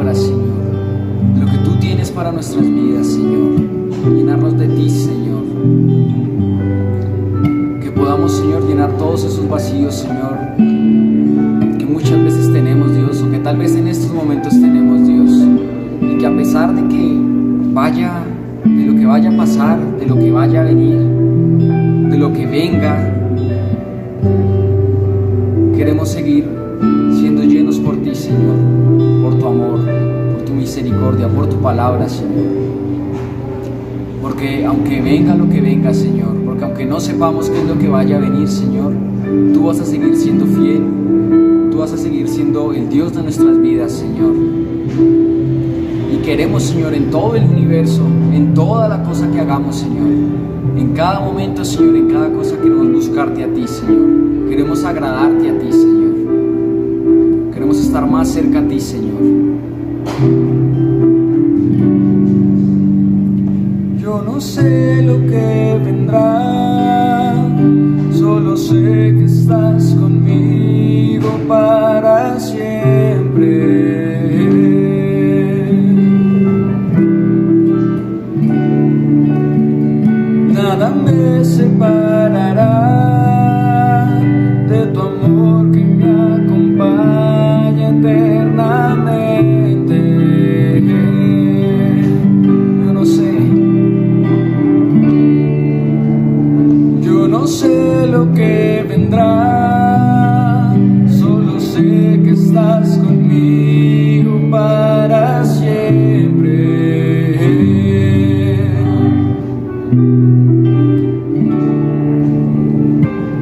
palabra, Señor, de lo que tú tienes para nuestras vidas, Señor. Llenarnos de ti, Señor. Que podamos, Señor, llenar todos esos vacíos, Señor, que muchas veces tenemos, Dios, o que tal vez en estos momentos tenemos, Dios. Y que a pesar de lo que vaya a pasar, de lo que vaya a venir, de lo que venga, queremos seguir siendo llenos por ti, Señor, por tu amor, por tu misericordia, por tu palabra, Señor. Porque aunque venga lo que venga, Señor, porque aunque no sepamos qué es lo que vaya a venir, Señor, tú vas a seguir siendo fiel, tú vas a seguir siendo el Dios de nuestras vidas, Señor. Y queremos, Señor, en todo el universo, en toda la cosa que hagamos, Señor, en cada momento, Señor, en cada cosa queremos buscarte a ti, Señor. Queremos agradarte a ti, Señor. Queremos estar más cerca a ti, Señor. Yo no sé lo que vendrá, solo sé que estás conmigo para siempre. Nada me separará de tu amor que me acompaña eternamente. Yo no sé lo que vendrá, solo sé que estás conmigo para siempre.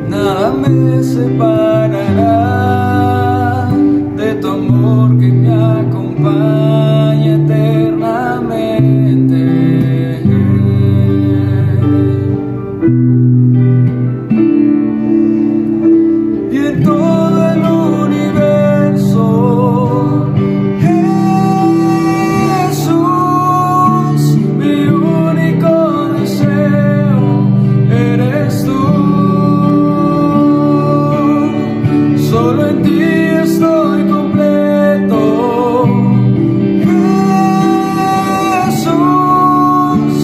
Nada me separará de tu amor que me acompaña eternamente. Y en todo el universo, Jesús, mi único deseo eres tú. Solo en ti estoy completo, Jesús,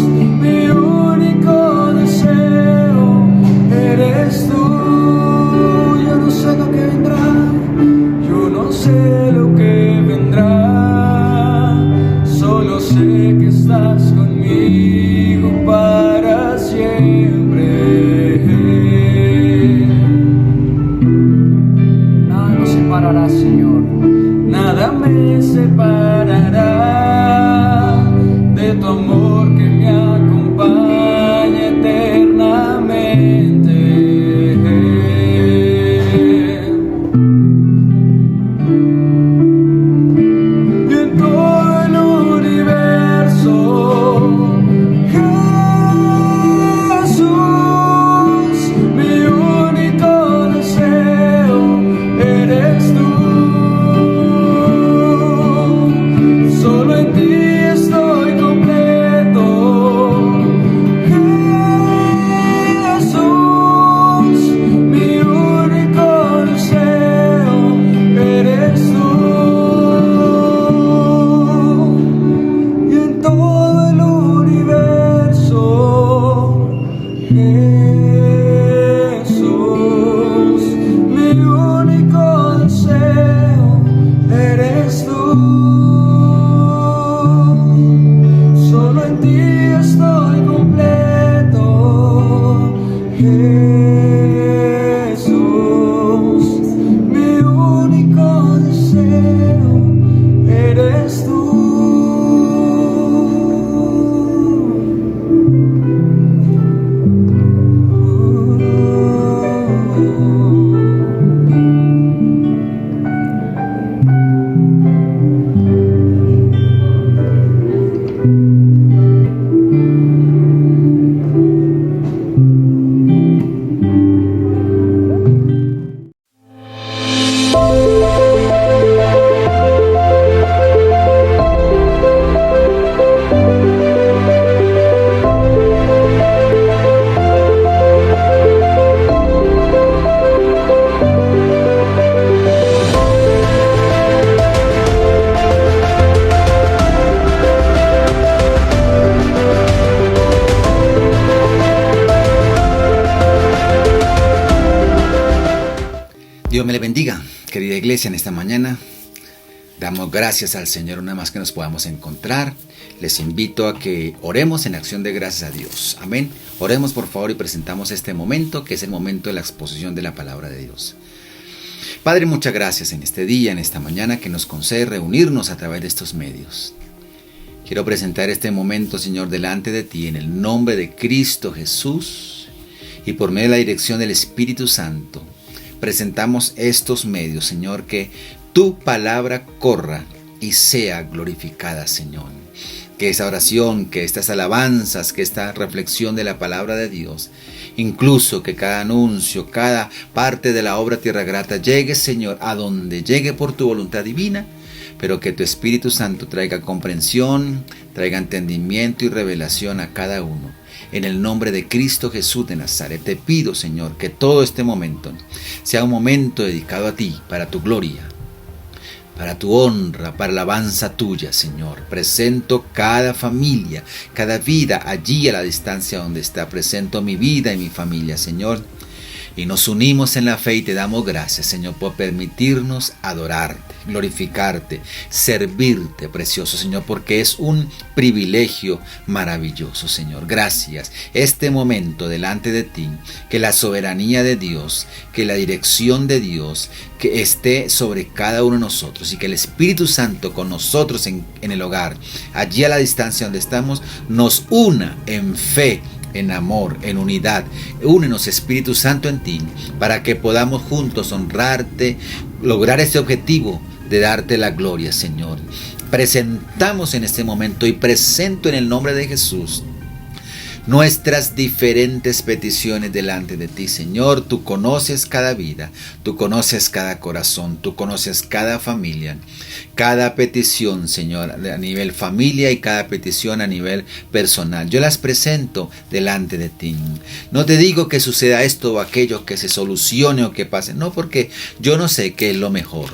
mi único deseo eres tú. Yo no sé lo que vendrá, yo no sé lo que vendrá, solo sé que estás conmigo para siempre. Separará, Señor, nada me separará de tu amor que me acompaña eternamente. Y en todo el universo, Jesús, mi único deseo eres tú. Solo en ti estoy completo, Jesús, mi único deseo eres tú. Y en todo el universo, Jesús, mi único deseo eres tú. Solo en ti estoy completo, Jesús, mi único deseo eres tú. iglesia, en esta mañana damos gracias al Señor una más que nos podamos encontrar. Les invito a que oremos en acción de gracias a Dios. Amén. Oremos por favor y presentamos este momento, que es el momento de la exposición de la palabra de Dios. Padre, muchas gracias en este día, en esta mañana que nos concede reunirnos a través de estos medios. Quiero presentar este momento, Señor, delante de ti en el nombre de Cristo Jesús y por medio de la dirección del Espíritu Santo. Presentamos estos medios, Señor, que tu palabra corra y sea glorificada, Señor. Que esa oración, que estas alabanzas, que esta reflexión de la palabra de Dios, incluso que cada anuncio, cada parte de la obra Tierra Grata llegue, Señor, a donde llegue por tu voluntad divina, pero que tu Espíritu Santo traiga comprensión, traiga entendimiento y revelación a cada uno. En el nombre de Cristo Jesús de Nazaret, te pido, Señor, que todo este momento sea un momento dedicado a ti, para tu gloria, para tu honra, para la alabanza tuya, Señor. Presento cada familia, cada vida allí a la distancia donde está. Presento mi vida y mi familia, Señor. Y nos unimos en la fe y te damos gracias, Señor, por permitirnos adorarte, glorificarte, servirte, precioso Señor, porque es un privilegio maravilloso, Señor. Gracias. Este momento delante de ti, que la soberanía de Dios, que la dirección de Dios, que esté sobre cada uno de nosotros y que el Espíritu Santo con nosotros en el hogar, allí a la distancia donde estamos, nos una en fe, en amor, en unidad. Únenos, Espíritu Santo, en ti, para que podamos juntos honrarte, lograr este objetivo de darte la gloria, Señor. Presentamos en este momento y presento en el nombre de Jesús nuestras diferentes peticiones delante de ti, Señor. Tú conoces cada vida, tú conoces cada corazón, tú conoces cada familia, cada petición, Señor, a nivel familia y cada petición a nivel personal. Yo las presento delante de ti. No te digo que suceda esto o aquello, que se solucione o que pase, no, porque yo no sé qué es lo mejor.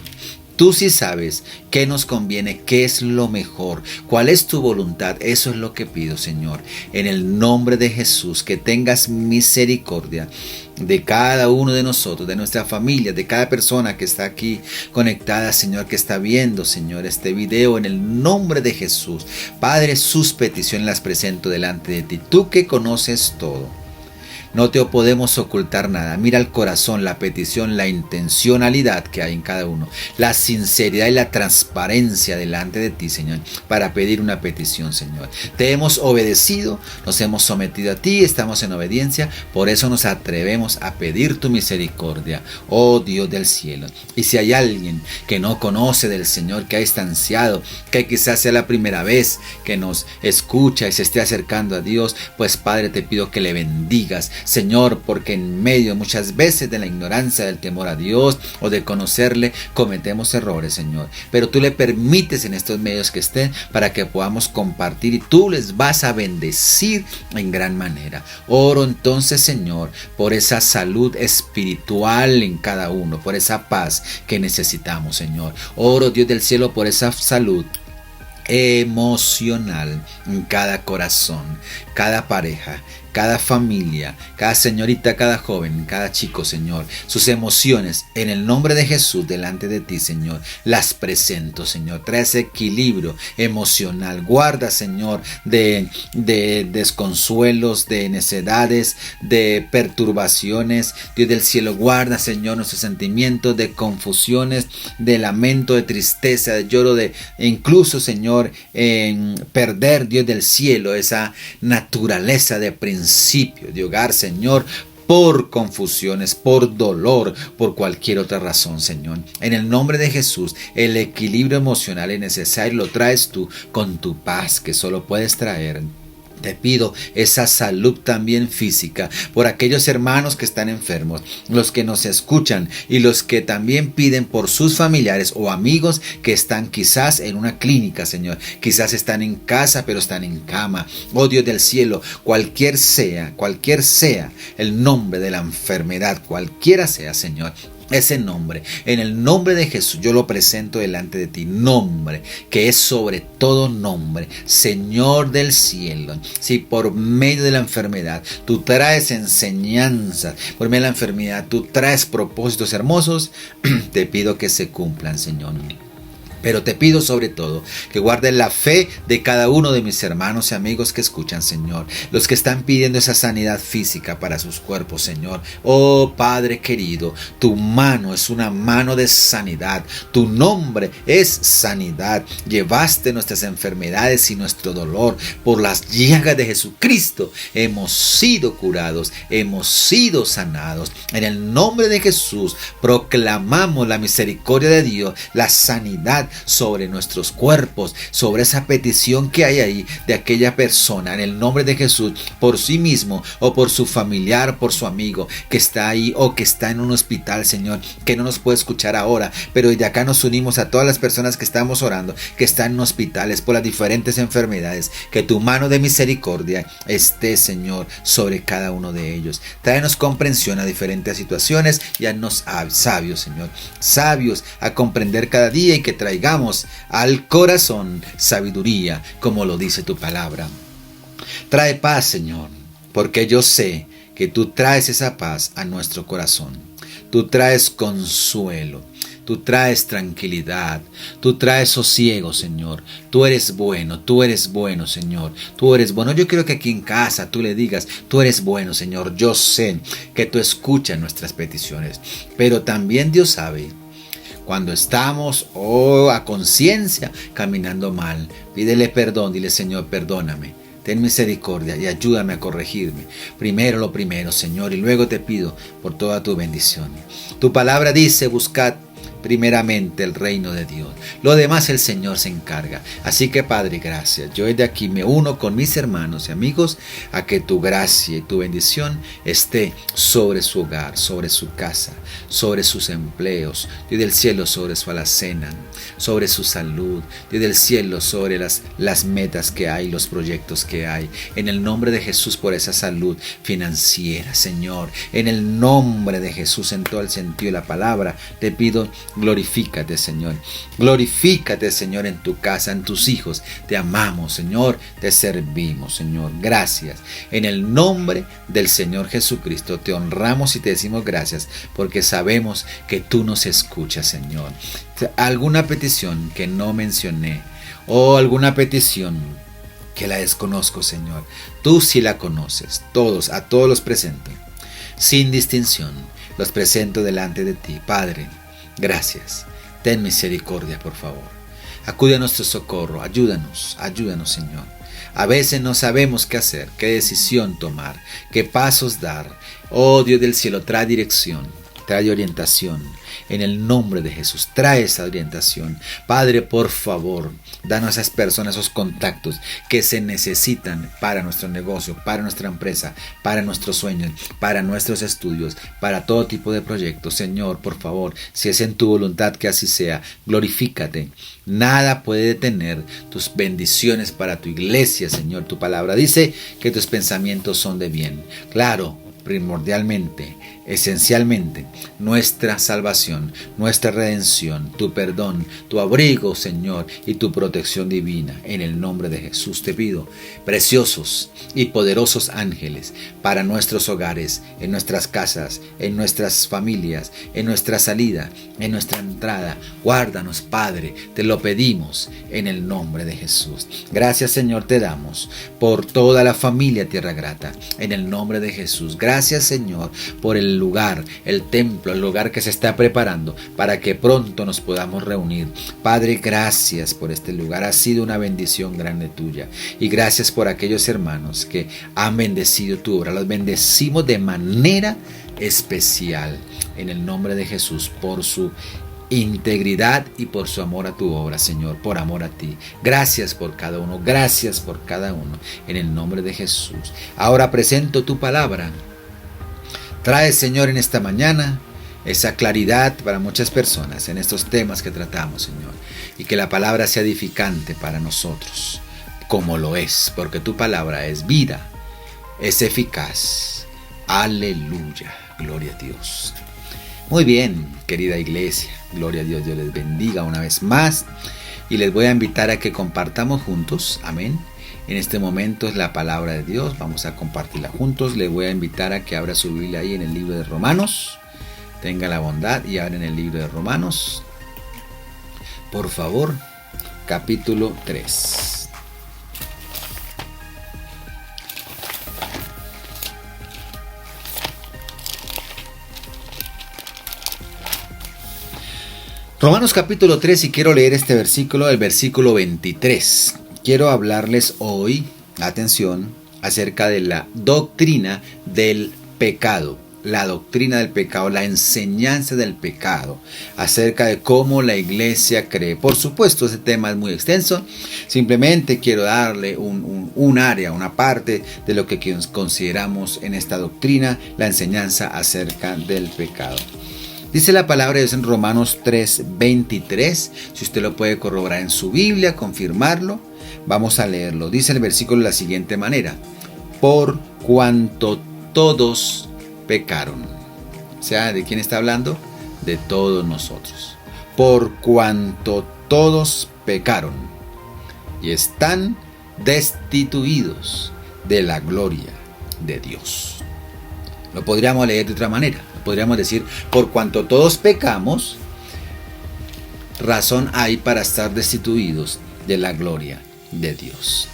Tú sí sabes qué nos conviene, qué es lo mejor, cuál es tu voluntad. Eso es lo que pido, Señor. En el nombre de Jesús, que tengas misericordia de cada uno de nosotros, de nuestra familia, de cada persona que está aquí conectada, Señor, que está viendo, Señor, este video. En el nombre de Jesús, Padre, sus peticiones las presento delante de ti. Tú que conoces todo. No te podemos ocultar nada. Mira el corazón, la petición, la intencionalidad que hay en cada uno, la sinceridad y la transparencia delante de ti, Señor, para pedir una petición, Señor. Te hemos obedecido, nos hemos sometido a ti, estamos en obediencia, por eso nos atrevemos a pedir tu misericordia, oh Dios del cielo. Y si hay alguien que no conoce del Señor, que ha distanciado, que quizás sea la primera vez que nos escucha y se esté acercando a Dios, pues Padre, te pido que le bendigas, Señor, porque en medio muchas veces de la ignorancia, del temor a Dios o de conocerle, cometemos errores, Señor. Pero tú le permites en estos medios que estén para que podamos compartir y tú les vas a bendecir en gran manera. Oro entonces, Señor, por esa salud espiritual en cada uno, por esa paz que necesitamos, Señor. Oro, Dios del cielo, por esa salud emocional en cada corazón, cada pareja, cada familia, cada señorita, cada joven, cada chico, Señor. Sus emociones, en el nombre de Jesús, delante de ti, Señor, las presento, Señor. Trae ese equilibrio emocional. Guarda, Señor, de desconsuelos, de necedades, de perturbaciones. Dios del cielo, guarda, Señor, nuestros sentimientos de confusiones, de lamento, de tristeza, de lloro, de incluso, Señor, en perder, Dios del cielo, esa naturaleza de principio de hogar, Señor, por confusiones, por dolor, por cualquier otra razón, Señor. En el nombre de Jesús, el equilibrio emocional es necesario, lo traes tú con tu paz que solo puedes traer. Te pido esa salud también física por aquellos hermanos que están enfermos, los que nos escuchan y los que también piden por sus familiares o amigos que están quizás en una clínica, Señor. Quizás están en casa, pero están en cama. Oh Dios del cielo, cualquier sea el nombre de la enfermedad, cualquiera sea, Señor, ese nombre, en el nombre de Jesús, yo lo presento delante de ti. Nombre que es sobre todo nombre, Señor del cielo. Si por medio de la enfermedad tú traes enseñanzas, por medio de la enfermedad tú traes propósitos hermosos, te pido que se cumplan, Señor. Pero te pido sobre todo que guardes la fe de cada uno de mis hermanos y amigos que escuchan, Señor. Los que están pidiendo esa sanidad física para sus cuerpos, Señor. Oh Padre querido, tu mano es una mano de sanidad. Tu nombre es sanidad. Llevaste nuestras enfermedades y nuestro dolor. Por las llagas de Jesucristo hemos sido curados, hemos sido sanados. En el nombre de Jesús proclamamos la misericordia de Dios, la sanidad sobre nuestros cuerpos, sobre esa petición que hay ahí de aquella persona, en el nombre de Jesús, por sí mismo o por su familiar, por su amigo que está ahí o que está en un hospital, Señor, que no nos puede escuchar ahora, pero desde acá nos unimos a todas las personas que estamos orando, que están en hospitales por las diferentes enfermedades. Que tu mano de misericordia esté, Señor, sobre cada uno de ellos. Tráenos comprensión a diferentes situaciones y haznos sabios, Señor, sabios a comprender cada día, y que traigamos al corazón sabiduría, como lo dice tu palabra. Trae paz, Señor, porque yo sé que tú traes esa paz a nuestro corazón. Tú traes consuelo, tú traes tranquilidad, tú traes sosiego, Señor. Tú eres bueno, Señor. Tú eres bueno. Yo quiero que aquí en casa tú le digas, tú eres bueno, Señor. Yo sé que tú escuchas nuestras peticiones, pero también Dios sabe cuando estamos a conciencia caminando mal. Pídele perdón, dile, Señor, perdóname, ten misericordia y ayúdame a corregirme. Primero lo primero, Señor, y luego te pido por toda tu bendición. Tu palabra dice, buscad primeramente el reino de Dios. Lo demás el Señor se encarga. Así que, Padre, gracias. Yo desde aquí me uno con mis hermanos y amigos a que tu gracia y tu bendición esté sobre su hogar, sobre su casa, sobre sus empleos. Dios del cielo, sobre su alacena, sobre su salud. Dios del cielo, sobre las metas que hay, los proyectos que hay. En el nombre de Jesús, por esa salud financiera, Señor. En el nombre de Jesús, en todo el sentido de la palabra, te pido, glorifícate, Señor. Glorifícate, Señor, en tu casa, en tus hijos. Te amamos, Señor. Te servimos, Señor. Gracias. En el nombre del Señor Jesucristo te honramos y te decimos gracias, porque sabemos que tú nos escuchas, Señor. Alguna petición que no mencioné o alguna petición que la desconozco, Señor, tú sí la conoces. A todos los presento, sin distinción. Los presento delante de ti, Padre. Gracias. Ten misericordia, por favor. Acude a nuestro socorro. Ayúdanos, Señor. A veces no sabemos qué hacer, qué decisión tomar, qué pasos dar. Oh Dios del cielo, trae dirección, trae orientación. En el nombre de Jesús, trae esa orientación. Padre, por favor, danos a esas personas, esos contactos que se necesitan para nuestro negocio, para nuestra empresa, para nuestros sueños, para nuestros estudios, para todo tipo de proyectos. Señor, por favor, si es en tu voluntad que así sea, glorifícate. Nada puede detener tus bendiciones para tu iglesia, Señor. Tu palabra dice que tus pensamientos son de bien. Claro, primordialmente, esencialmente, nuestra salvación, nuestra redención, tu perdón, tu abrigo, Señor, y tu protección divina. En el nombre de Jesús te pido, preciosos y poderosos ángeles, para nuestros hogares, en nuestras casas, en nuestras familias, en nuestra salida, en nuestra entrada. Guárdanos, Padre, te lo pedimos en el nombre de Jesús. Gracias, Señor, te damos por toda la familia Tierra Grata, en el nombre de Jesús. Gracias, Señor, por el lugar, el templo, el lugar que se está preparando para que pronto nos podamos reunir. Padre, gracias por este lugar. Ha sido una bendición grande tuya. Y gracias por aquellos hermanos que han bendecido tu obra. Los bendecimos de manera especial en el nombre de Jesús, por su integridad y por su amor a tu obra, Señor, por amor a ti. Gracias por cada uno, gracias por cada uno, en el nombre de Jesús. Ahora presento tu palabra. Trae, Señor, en esta mañana esa claridad para muchas personas en estos temas que tratamos, Señor, y que la palabra sea edificante para nosotros, como lo es, porque tu palabra es vida, es eficaz. Aleluya, gloria a Dios. Muy bien, querida iglesia, gloria a Dios, Dios les bendiga una vez más y les voy a invitar a que compartamos juntos, amén. En este momento es la palabra de Dios, vamos a compartirla juntos. Les voy a invitar a que abra su Biblia ahí en el libro de Romanos, tenga la bondad y abra en el libro de Romanos, por favor, capítulo 3. Romanos capítulo 3, y quiero leer este versículo, el versículo 23. Quiero hablarles hoy, atención, acerca de la doctrina del pecado. La doctrina del pecado, la enseñanza del pecado, acerca de cómo la iglesia cree. Por supuesto, ese tema es muy extenso. Simplemente quiero darle un área, una parte de lo que consideramos en esta doctrina, la enseñanza acerca del pecado. Dice la palabra de Dios en Romanos 3:23, si usted lo puede corroborar en su Biblia, confirmarlo, vamos a leerlo. Dice el versículo de la siguiente manera: por cuanto todos pecaron. O sea, ¿de quién está hablando? De todos nosotros. Por cuanto todos pecaron y están destituidos de la gloria de Dios. Lo podríamos leer de otra manera. Podríamos decir, por cuanto todos pecamos, razón hay para estar destituidos de la gloria de Dios.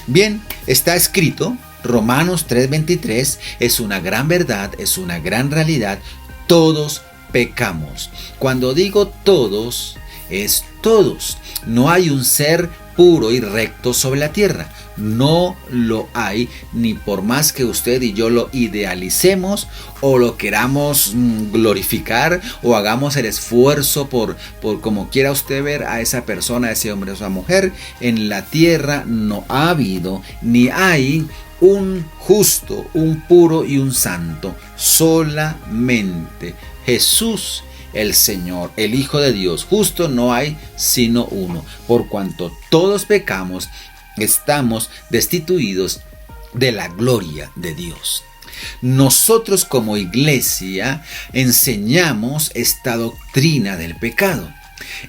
Bien, está escrito, Romanos 3:23, es una gran verdad, es una gran realidad, todos pecamos. Cuando digo todos, es todos. No hay un ser puro y recto sobre la tierra. No lo hay, ni por más que usted y yo lo idealicemos o lo queramos glorificar o hagamos el esfuerzo por como quiera usted ver a esa persona, a ese hombre o esa mujer. En la tierra no ha habido ni hay un justo, un puro y un santo. Solamente Jesús, el Señor, el Hijo de Dios. Justo no hay sino uno. Por cuanto todos pecamos, estamos destituidos de la gloria de Dios. Nosotros como iglesia enseñamos esta doctrina del pecado.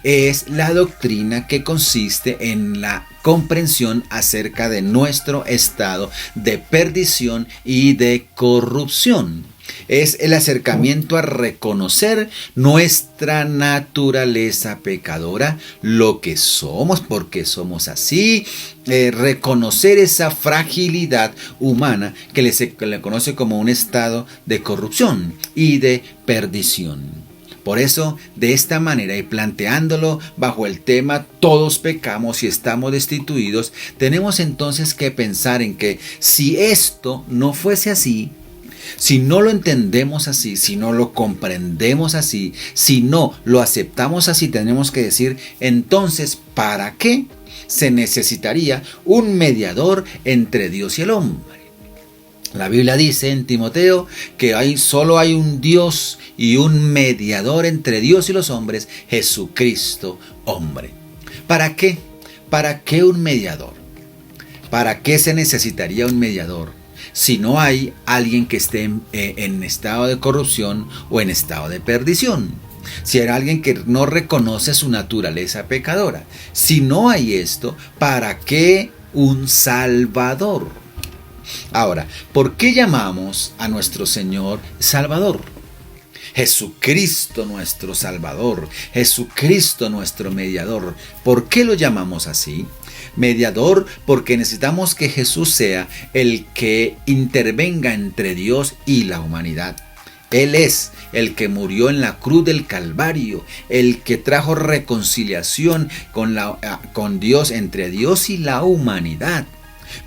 Es la doctrina que consiste en la comprensión acerca de nuestro estado de perdición y de corrupción. Es el acercamiento a reconocer nuestra naturaleza pecadora, lo que somos, porque somos así, reconocer esa fragilidad humana que se le conoce como un estado de corrupción y de perdición. Por eso, de esta manera y planteándolo bajo el tema todos pecamos y estamos destituidos, tenemos entonces que pensar en que si esto no fuese así, si no lo entendemos así, si no lo comprendemos así, si no lo aceptamos así, tenemos que decir, entonces, ¿para qué se necesitaría un mediador entre Dios y el hombre? La Biblia dice en Timoteo que solo hay un Dios y un mediador entre Dios y los hombres, Jesucristo, hombre. ¿Para qué? ¿Para qué un mediador? ¿Para qué se necesitaría un mediador si no hay alguien que esté en estado de corrupción o en estado de perdición? Si hay alguien que no reconoce su naturaleza pecadora. Si no hay esto, ¿para qué un Salvador? Ahora, ¿por qué llamamos a nuestro Señor Salvador? Jesucristo nuestro Salvador, Jesucristo nuestro mediador. ¿Por qué lo llamamos así? Mediador, porque necesitamos que Jesús sea el que intervenga entre Dios y la humanidad. Él es el que murió en la cruz del Calvario, el que trajo reconciliación con Dios, entre Dios y la humanidad.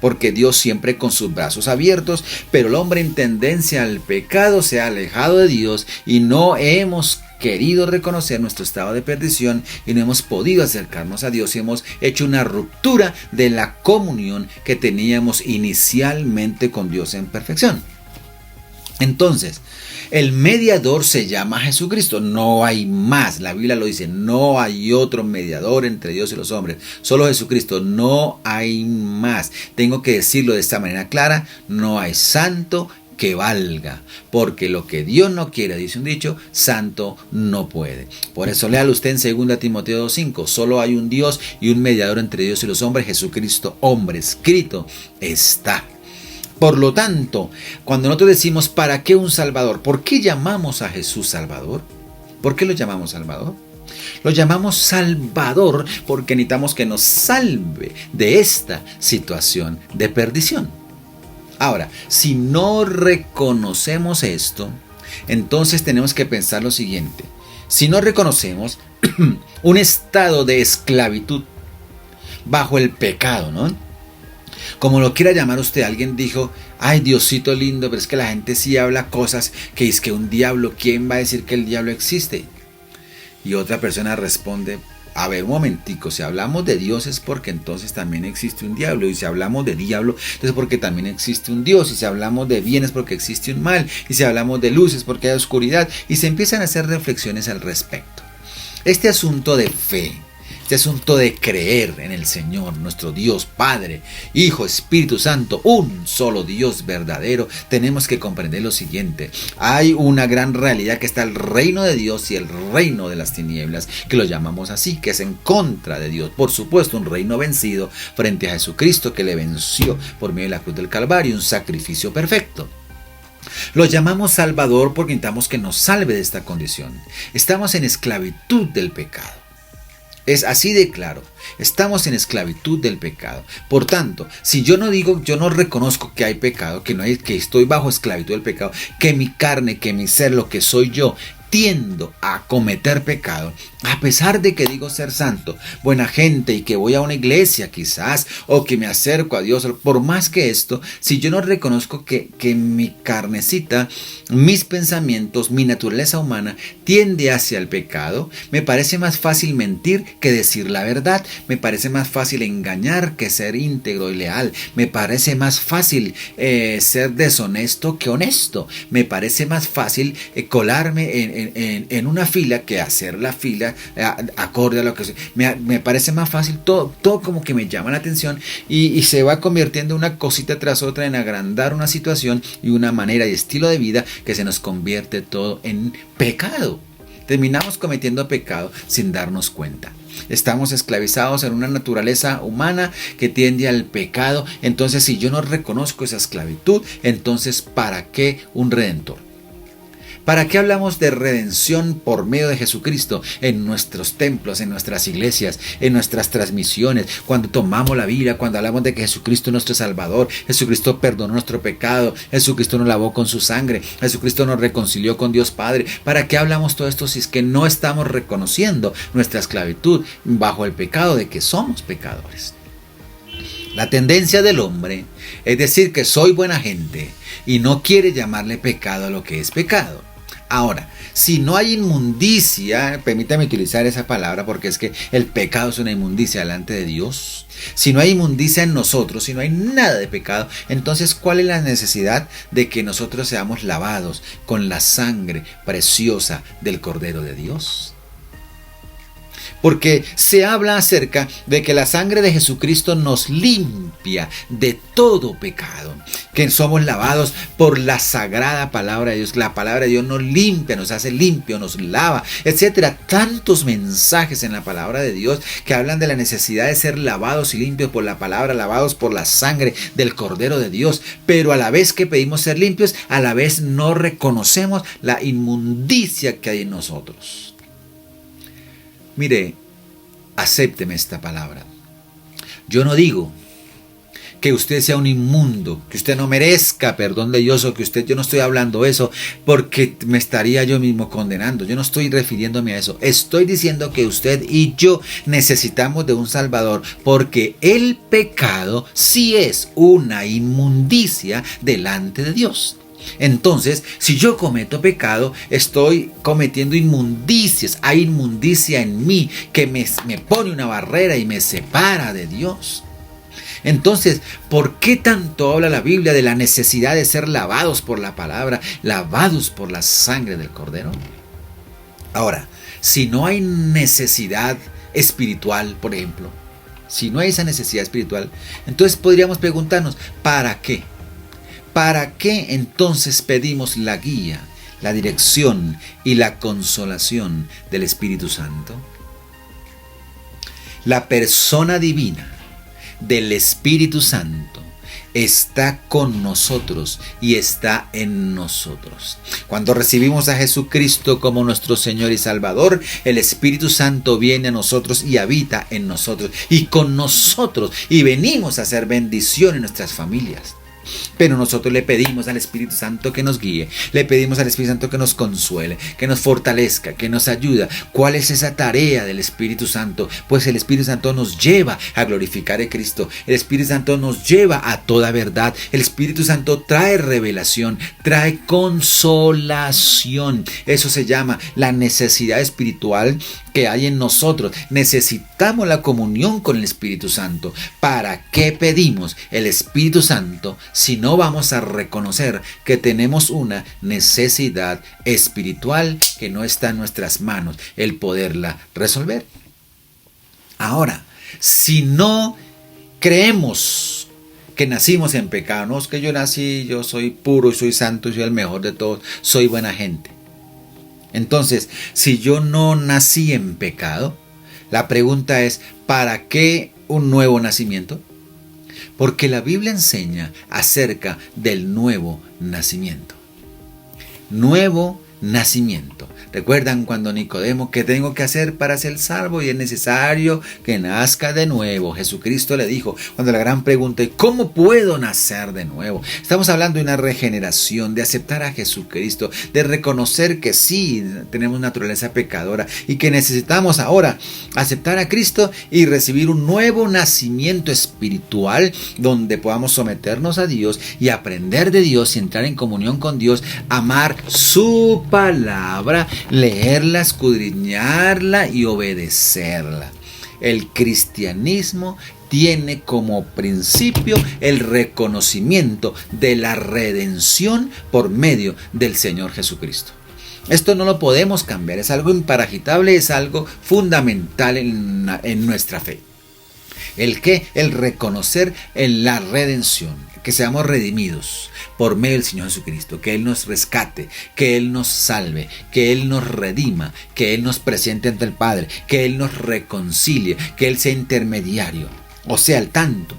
Porque Dios siempre con sus brazos abiertos, pero el hombre en tendencia al pecado se ha alejado de Dios y no hemos querido reconocer nuestro estado de perdición y no hemos podido acercarnos a Dios y hemos hecho una ruptura de la comunión que teníamos inicialmente con Dios en perfección. Entonces, el mediador se llama Jesucristo. No hay más. La Biblia lo dice. No hay otro mediador entre Dios y los hombres. Solo Jesucristo. No hay más. Tengo que decirlo de esta manera clara. No hay santo que valga, porque lo que Dios no quiere, dice un dicho, santo no puede. Por eso léalo usted en 2 Timoteo 2:5, solo hay un Dios y un mediador entre Dios y los hombres, Jesucristo hombre, escrito está. Por lo tanto, cuando nosotros decimos ¿para qué un Salvador? ¿Por qué llamamos a Jesús Salvador? ¿Por qué lo llamamos Salvador? Lo llamamos Salvador porque necesitamos que nos salve de esta situación de perdición. Ahora, si no reconocemos esto, entonces tenemos que pensar lo siguiente. Si no reconocemos un estado de esclavitud bajo el pecado, ¿no? Como lo quiera llamar usted, alguien dijo, ay Diosito lindo, pero es que la gente sí habla cosas que es que un diablo, ¿quién va a decir que el diablo existe? Y otra persona responde, a ver un momentico, si hablamos de Dios es porque entonces también existe un diablo, y si hablamos de diablo entonces porque también existe un Dios, y si hablamos de bien es porque existe un mal, y si hablamos de luz es porque hay oscuridad, y se empiezan a hacer reflexiones al respecto. Este asunto de fe, este asunto de creer en el Señor, nuestro Dios, Padre, Hijo, Espíritu Santo, un solo Dios verdadero, tenemos que comprender lo siguiente. Hay una gran realidad que está el reino de Dios y el reino de las tinieblas, que lo llamamos así, que es en contra de Dios. Por supuesto, un reino vencido frente a Jesucristo, que le venció por medio de la cruz del Calvario, un sacrificio perfecto. Lo llamamos Salvador porque necesitamos que nos salve de esta condición. Estamos en esclavitud del pecado. Es así de claro, estamos en esclavitud del pecado. Por tanto, si yo no reconozco que hay pecado, que estoy bajo esclavitud del pecado, que mi carne, que mi ser, lo que soy yo, tiendo a cometer pecado, a pesar de que digo ser santo, buena gente y que voy a una iglesia quizás, o que me acerco a Dios, por más que esto, si yo no reconozco que mi carnecita, mis pensamientos, mi naturaleza humana tiende hacia el pecado, me parece más fácil mentir que decir la verdad, me parece más fácil engañar que ser íntegro y leal, me parece más fácil ser deshonesto que honesto, me parece más fácil colarme en una fila que hacer la fila acorde a lo que me parece más fácil, todo como que me llama la atención y se va convirtiendo una cosita tras otra en agrandar una situación y una manera y estilo de vida que se nos convierte todo en pecado. Terminamos cometiendo pecado sin darnos cuenta. Estamos esclavizados en una naturaleza humana que tiende al pecado. Entonces, si yo no reconozco esa esclavitud, entonces ¿para qué un redentor? ¿Para qué hablamos de redención por medio de Jesucristo en nuestros templos, en nuestras iglesias, en nuestras transmisiones? Cuando tomamos la Biblia, cuando hablamos de que Jesucristo es nuestro Salvador, Jesucristo perdonó nuestro pecado, Jesucristo nos lavó con su sangre, Jesucristo nos reconcilió con Dios Padre. ¿Para qué hablamos todo esto si es que no estamos reconociendo nuestra esclavitud bajo el pecado de que somos pecadores? La tendencia del hombre es decir que soy buena gente y no quiere llamarle pecado a lo que es pecado. Ahora, si no hay inmundicia, permítame utilizar esa palabra porque es que el pecado es una inmundicia delante de Dios. Si no hay inmundicia en nosotros, si no hay nada de pecado, entonces ¿cuál es la necesidad de que nosotros seamos lavados con la sangre preciosa del Cordero de Dios? Porque se habla acerca de que la sangre de Jesucristo nos limpia de todo pecado, que somos lavados por la sagrada palabra de Dios. La palabra de Dios nos limpia, nos hace limpio, nos lava, etcétera. Tantos mensajes en la palabra de Dios que hablan de la necesidad de ser lavados y limpios por la palabra, lavados por la sangre del Cordero de Dios. Pero a la vez que pedimos ser limpios, a la vez no reconocemos la inmundicia que hay en nosotros. Mire, acépteme esta palabra. Yo no digo que usted sea un inmundo, que usted no merezca perdón de Dios, o que yo no estoy hablando eso porque me estaría yo mismo condenando. Yo no estoy refiriéndome a eso. Estoy diciendo que usted y yo necesitamos de un Salvador porque el pecado sí es una inmundicia delante de Dios. Entonces, si yo cometo pecado, estoy cometiendo inmundicias. Hay inmundicia en mí que me pone una barrera y me separa de Dios. Entonces, ¿por qué tanto habla la Biblia de la necesidad de ser lavados por la palabra, lavados por la sangre del Cordero? Ahora, si no hay necesidad espiritual, por ejemplo, si no hay esa necesidad espiritual, entonces podríamos preguntarnos, ¿para qué? ¿Para qué entonces pedimos la guía, la dirección y la consolación del Espíritu Santo? La persona divina del Espíritu Santo está con nosotros y está en nosotros. Cuando recibimos a Jesucristo como nuestro Señor y Salvador, el Espíritu Santo viene a nosotros y habita en nosotros y con nosotros, y venimos a hacer bendición en nuestras familias. Pero nosotros le pedimos al Espíritu Santo que nos guíe, le pedimos al Espíritu Santo que nos consuele, que nos fortalezca, que nos ayude. ¿Cuál es esa tarea del Espíritu Santo? Pues el Espíritu Santo nos lleva a glorificar a Cristo, el Espíritu Santo nos lleva a toda verdad, el Espíritu Santo trae revelación, trae consolación. Eso se llama la necesidad espiritual que hay en nosotros. Necesitamos la comunión con el Espíritu Santo. ¿Para qué pedimos el Espíritu Santo si no vamos a reconocer que tenemos una necesidad espiritual que no está en nuestras manos el poderla resolver? Ahora, si no creemos que nacimos en pecado, no es que yo nací, yo soy puro y soy santo y soy el mejor de todos, soy buena gente. Entonces, si yo no nací en pecado, la pregunta es, ¿para qué un nuevo nacimiento? Porque la Biblia enseña acerca del nuevo nacimiento. Nuevo nacimiento. ¿Recuerdan cuando Nicodemo, qué tengo que hacer para ser salvo? Y es necesario que nazca de nuevo. Jesucristo le dijo, cuando la gran pregunta, ¿cómo puedo nacer de nuevo? Estamos hablando de una regeneración, de aceptar a Jesucristo, de reconocer que sí, tenemos naturaleza pecadora y que necesitamos ahora aceptar a Cristo y recibir un nuevo nacimiento espiritual donde podamos someternos a Dios y aprender de Dios y entrar en comunión con Dios, amar su palabra, leerla, escudriñarla y obedecerla. El cristianismo tiene como principio el reconocimiento de la redención por medio del Señor Jesucristo. Esto no lo podemos cambiar, es algo imparagitable, es algo fundamental en nuestra fe. ¿El qué? El reconocer en la redención, que seamos redimidos por medio del Señor Jesucristo, que Él nos rescate, que Él nos salve, que Él nos redima, que Él nos presente ante el Padre, que Él nos reconcilie, que Él sea intermediario. O sea,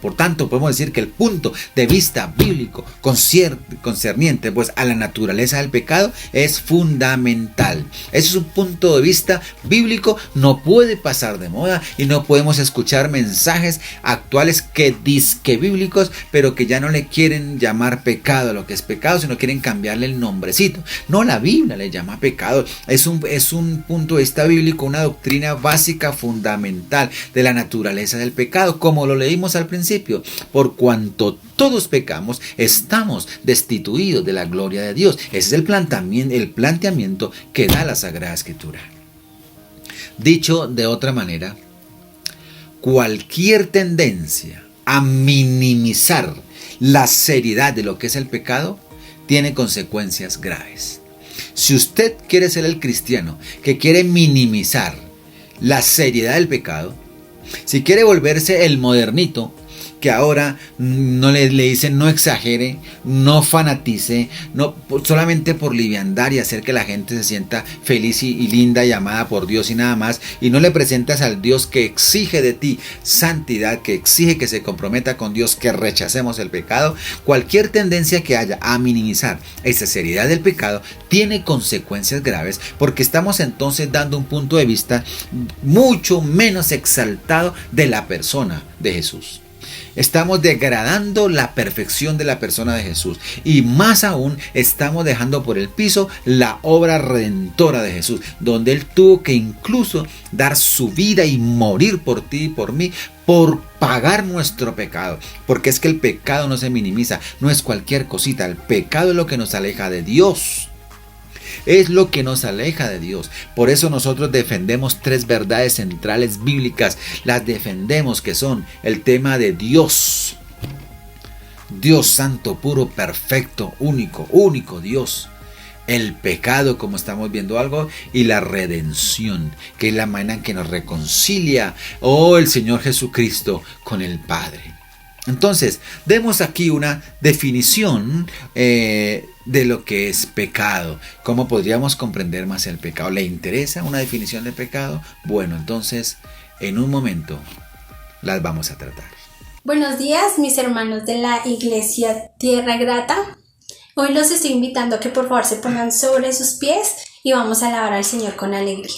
por tanto, podemos decir que el punto de vista bíblico concerniente pues a la naturaleza del pecado es fundamental. Ese es un punto de vista bíblico, no puede pasar de moda y no podemos escuchar mensajes actuales que dizque bíblicos, pero que ya no le quieren llamar pecado a lo que es pecado, sino quieren cambiarle el nombrecito. No, la Biblia le llama pecado. Es un punto de vista bíblico, una doctrina básica fundamental de la naturaleza del pecado, como lo leímos al principio. Por cuanto todos pecamos, estamos destituidos de la gloria de Dios. Ese es el planteamiento que da la Sagrada Escritura. Dicho de otra manera, cualquier tendencia a minimizar la seriedad de lo que es el pecado tiene consecuencias graves. Si usted quiere ser el cristiano que quiere minimizar la seriedad del pecado, si quiere volverse el modernito, que ahora no le dicen no exagere, no fanatice, no solamente por liviandar y hacer que la gente se sienta feliz y linda y amada por Dios y nada más, y no le presentas al Dios que exige de ti santidad, que exige que se comprometa con Dios, que rechacemos el pecado. Cualquier tendencia que haya a minimizar esa seriedad del pecado tiene consecuencias graves, porque estamos entonces dando un punto de vista mucho menos exaltado de la persona de Jesús. Estamos degradando la perfección de la persona de Jesús, y más aún estamos dejando por el piso la obra redentora de Jesús, donde Él tuvo que incluso dar su vida y morir por ti y por mí, por pagar nuestro pecado. Porque es que el pecado no se minimiza, no es cualquier cosita. El pecado es lo que nos aleja de Dios. Es lo que nos aleja de Dios. Por eso nosotros defendemos tres verdades centrales bíblicas. Las defendemos, que son el tema de Dios. Dios santo, puro, perfecto, único Dios. El pecado, como estamos viendo algo, y la redención, que es la manera en que nos reconcilia, el Señor Jesucristo con el Padre. Entonces, demos aquí una definición de lo que es pecado. ¿Cómo podríamos comprender más el pecado? ¿Le interesa una definición de pecado? Bueno, entonces, en un momento las vamos a tratar. Buenos días, mis hermanos de la Iglesia Tierra Grata. Hoy los estoy invitando a que por favor se pongan sobre sus pies y vamos a alabar al Señor con alegría.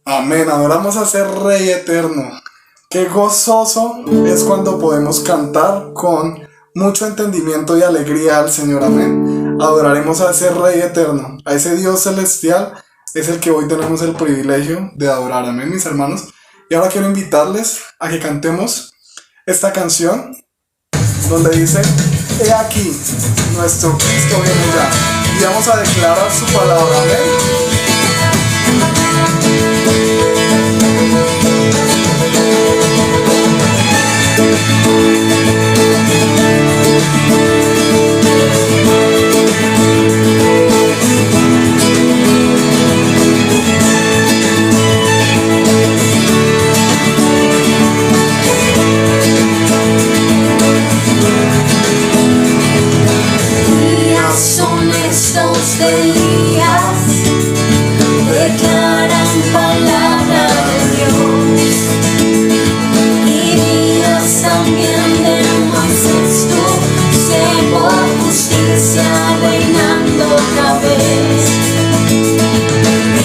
Amén, adoramos a ese Rey eterno. Qué gozoso es cuando podemos cantar con mucho entendimiento y alegría al Señor, amén. Adoraremos a ese Rey eterno, a ese Dios celestial, es el que hoy tenemos el privilegio de adorar, amén, mis hermanos. Y ahora quiero invitarles a que cantemos esta canción donde dice: he aquí, nuestro Cristo viene ya. y vamos a declarar su palabra. Amén. Son estos de Elías, declaran palabra de Dios, y días también de Moisés, tu siervo, justicia reinando otra vez.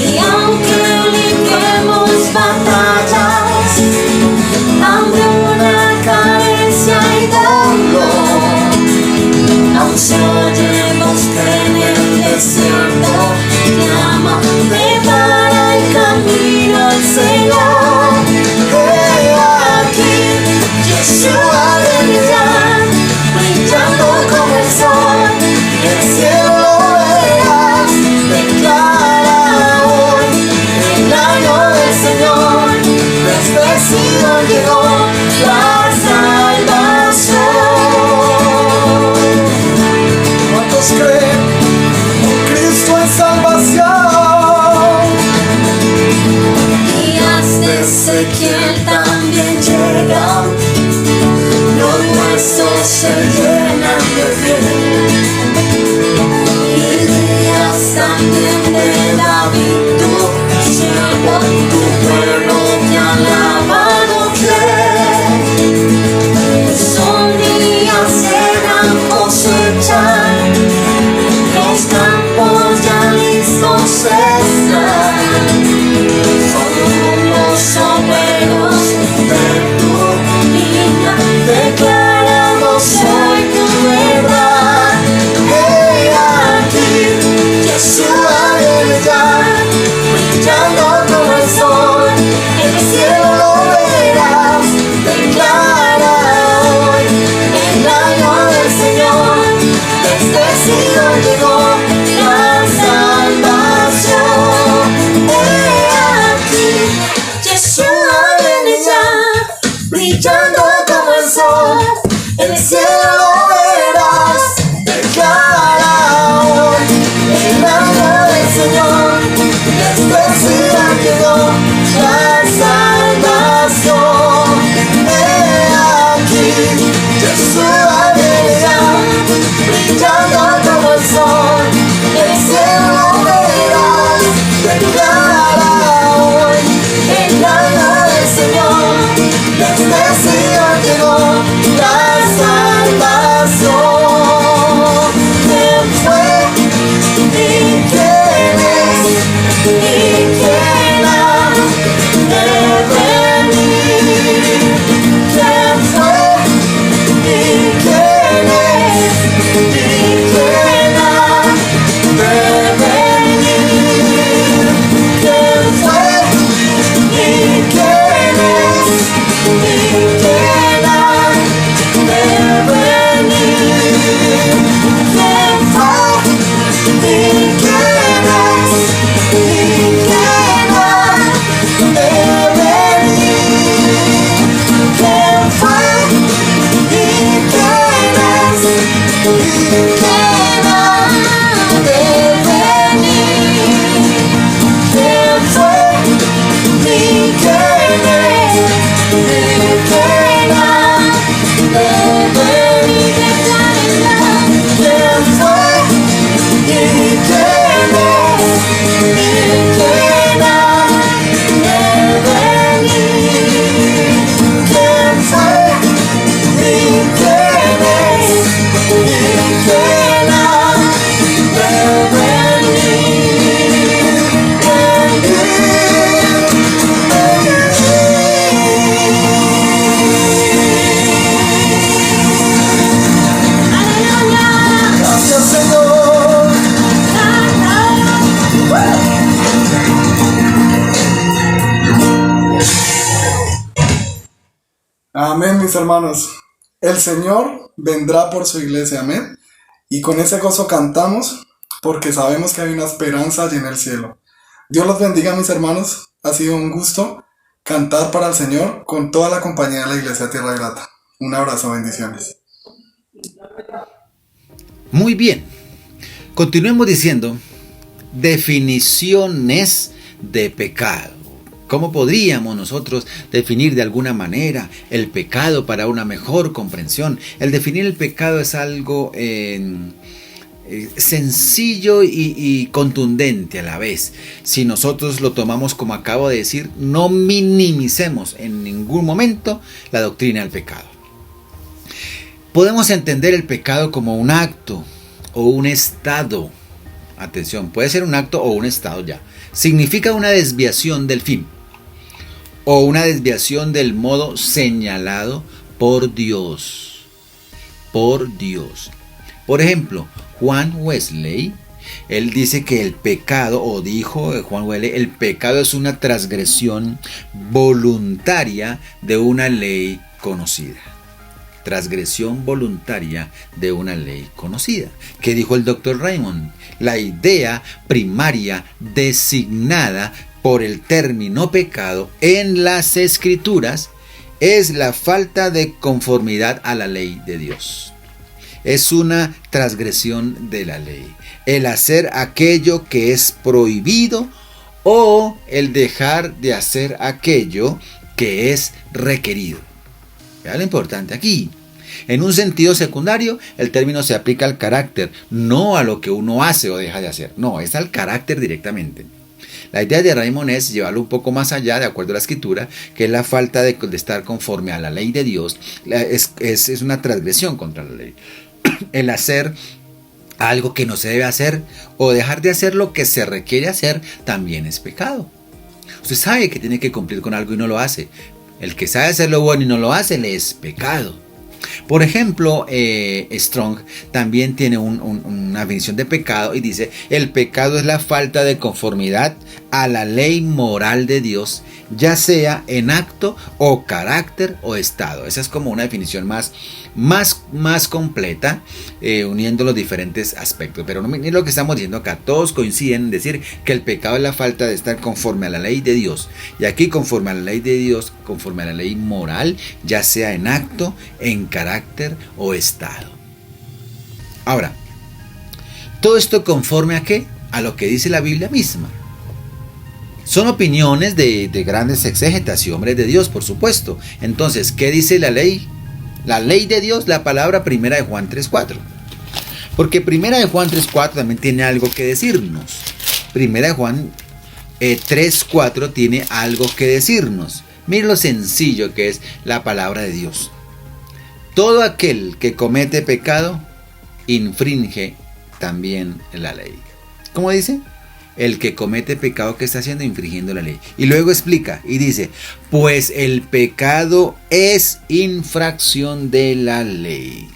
Y aunque libremos batallas, hambruna, carencia y dolor, aún se oye en el desierto, llama, prepara el camino al Señor. He aquí, Yeshua vendrá, brillando como el sol, el cielo lo verás, declara hoy, el año del Señor, desde Sion llegó la salvación. Creen, Cristo es salvación. Días de Ezequiel también llegan, los huesos se llenan de piel. Y días también de David, tu siervo, tu pueblo te alaba, no cree. Son días de gran cosecha, los campos ya listos están, son los obreros de tu viña, declaramos hoy tu verdad. He aquí, Yeshua viene ya, brillando como el sol, el cielo lo verás, declara hoy, el año del Señor, desde Sion llegó la salvación. He aquí, Yeshua viene ya, brillando como el sol, el cielo lo verás, declara hoy, el año del Señor, desde Sion llegó la salvación. He aquí, Yeshua viene ya, brillando como el sol, el cielo lo verás, declara hoy, el año del Señor, desde Sion llegó la salvación. ¿Quién fue y quién es y quién ha de venir? ¿Quién fue y quién es y quién ha de venir? ¿Quién fue y quién es y quién ha de venir? ¿Quién fue y quién es y quién ha de venir? ¿Quién fue y quién es y quién ha de venir? ¿Quién fue y quién es y quién ha de venir? ¿Quién fue y quién es y quién ha de venir? ¿Quién fue y quién es y quién ha de venir? Gracias, Señor. Amén, mis hermanos. El Señor vendrá por su iglesia, amén. Y con ese gozo cantamos porque sabemos que hay una esperanza allí en el cielo. Dios los bendiga, mis hermanos. Ha sido un gusto cantar para el Señor con toda la compañía de la Iglesia Tierra Grata. Un abrazo, bendiciones. Muy bien. Continuemos diciendo definiciones de pecado. ¿Cómo podríamos nosotros definir de alguna manera el pecado para una mejor comprensión? El definir el pecado es algo sencillo y contundente a la vez. Si nosotros lo tomamos como acabo de decir, no minimicemos en ningún momento la doctrina del pecado. Podemos entender el pecado como un acto o un estado. Atención, puede ser un acto o un estado ya. Significa una desviación del fin o una desviación del modo señalado por Dios. Por Dios. Por ejemplo, Juan Wesley, él dice que el pecado, o dijo Juan Wesley, el pecado es una transgresión voluntaria de una ley conocida. Transgresión voluntaria de una ley conocida. ¿Qué dijo el Dr. Raymond? La idea primaria designada por el término pecado en las Escrituras es la falta de conformidad a la ley de Dios. Es una transgresión de la ley. El hacer aquello que es prohibido o el dejar de hacer aquello que es requerido. Vean lo importante aquí. En un sentido secundario, el término se aplica al carácter, no a lo que uno hace o deja de hacer. No, es al carácter directamente. La idea de Raymond es llevarlo un poco más allá, de acuerdo a la Escritura, que es la falta de estar conforme a la ley de Dios. Es una transgresión contra la ley. El hacer algo que no se debe hacer o dejar de hacer lo que se requiere hacer también es pecado. Usted sabe que tiene que cumplir con algo y no lo hace. El que sabe hacer lo bueno y no lo hace, le es pecado. Por ejemplo, Strong también tiene una definición de pecado y dice: el pecado es la falta de conformidad a la ley moral de Dios, ya sea en acto o carácter o estado. Esa es como una definición más completa, uniendo los diferentes aspectos. Pero no es lo que estamos diciendo acá. Todos coinciden en decir que el pecado es la falta de estar conforme a la ley de Dios. Y aquí, conforme a la ley de Dios, conforme a la ley moral, ya sea en acto, en carácter o estado. Ahora, ¿todo esto conforme a qué? A lo que dice la Biblia misma. Son opiniones de grandes exégetas y hombres de Dios, por supuesto. Entonces, ¿qué dice la ley? La ley de Dios, la palabra primera de Juan 3:4. Porque primera de Juan 3:4 también tiene algo que decirnos. Primera de Juan 3:4 tiene algo que decirnos. Miren lo sencillo que es la palabra de Dios. Todo aquel que comete pecado infringe también la ley. ¿Cómo dice? El que comete pecado, que está haciendo, infringiendo la ley. Y luego explica y dice: pues el pecado es infracción de la ley.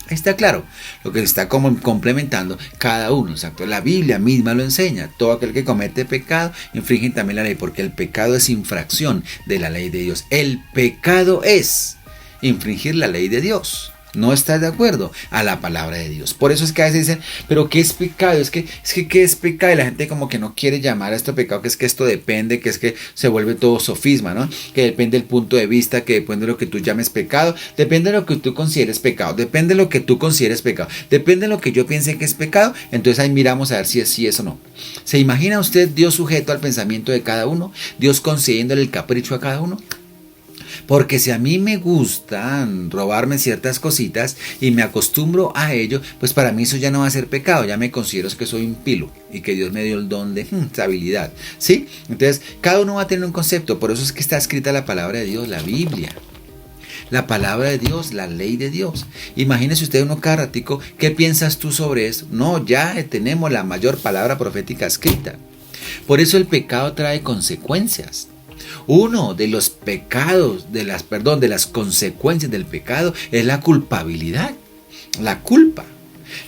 Ahí está claro lo que se está como complementando cada uno. Exacto. La Biblia misma lo enseña. Todo aquel que comete pecado infringe también la ley, porque el pecado es infracción de la ley de Dios. El pecado es infringir la ley de Dios. No estás de acuerdo a la palabra de Dios. Por eso es que a veces dicen: pero ¿qué es pecado? Es que ¿qué es pecado? Y la gente como que no quiere llamar a esto pecado, que es que esto depende, que es que se vuelve todo sofisma, ¿no? Que depende del punto de vista, que depende de lo que tú llames pecado, depende de lo que tú consideres pecado, depende de lo que tú consideres pecado, depende de lo que yo piense que es pecado. Entonces ahí miramos a ver si es sí es o no. ¿Se imagina usted Dios sujeto al pensamiento de cada uno? Dios concediéndole el capricho a cada uno. Porque si a mí me gustan robarme ciertas cositas y me acostumbro a ello, pues para mí eso ya no va a ser pecado. Ya me considero que soy un pilo y que Dios me dio el don de habilidad, ¿sí? Entonces cada uno va a tener un concepto. Por eso es que está escrita la palabra de Dios, la Biblia. La palabra de Dios, la ley de Dios. Imagínese usted uno cada ratico, ¿qué piensas tú sobre eso? No, ya tenemos la mayor palabra profética escrita. Por eso el pecado trae consecuencias. Uno de los pecados, de las consecuencias del pecado es la culpabilidad, la culpa.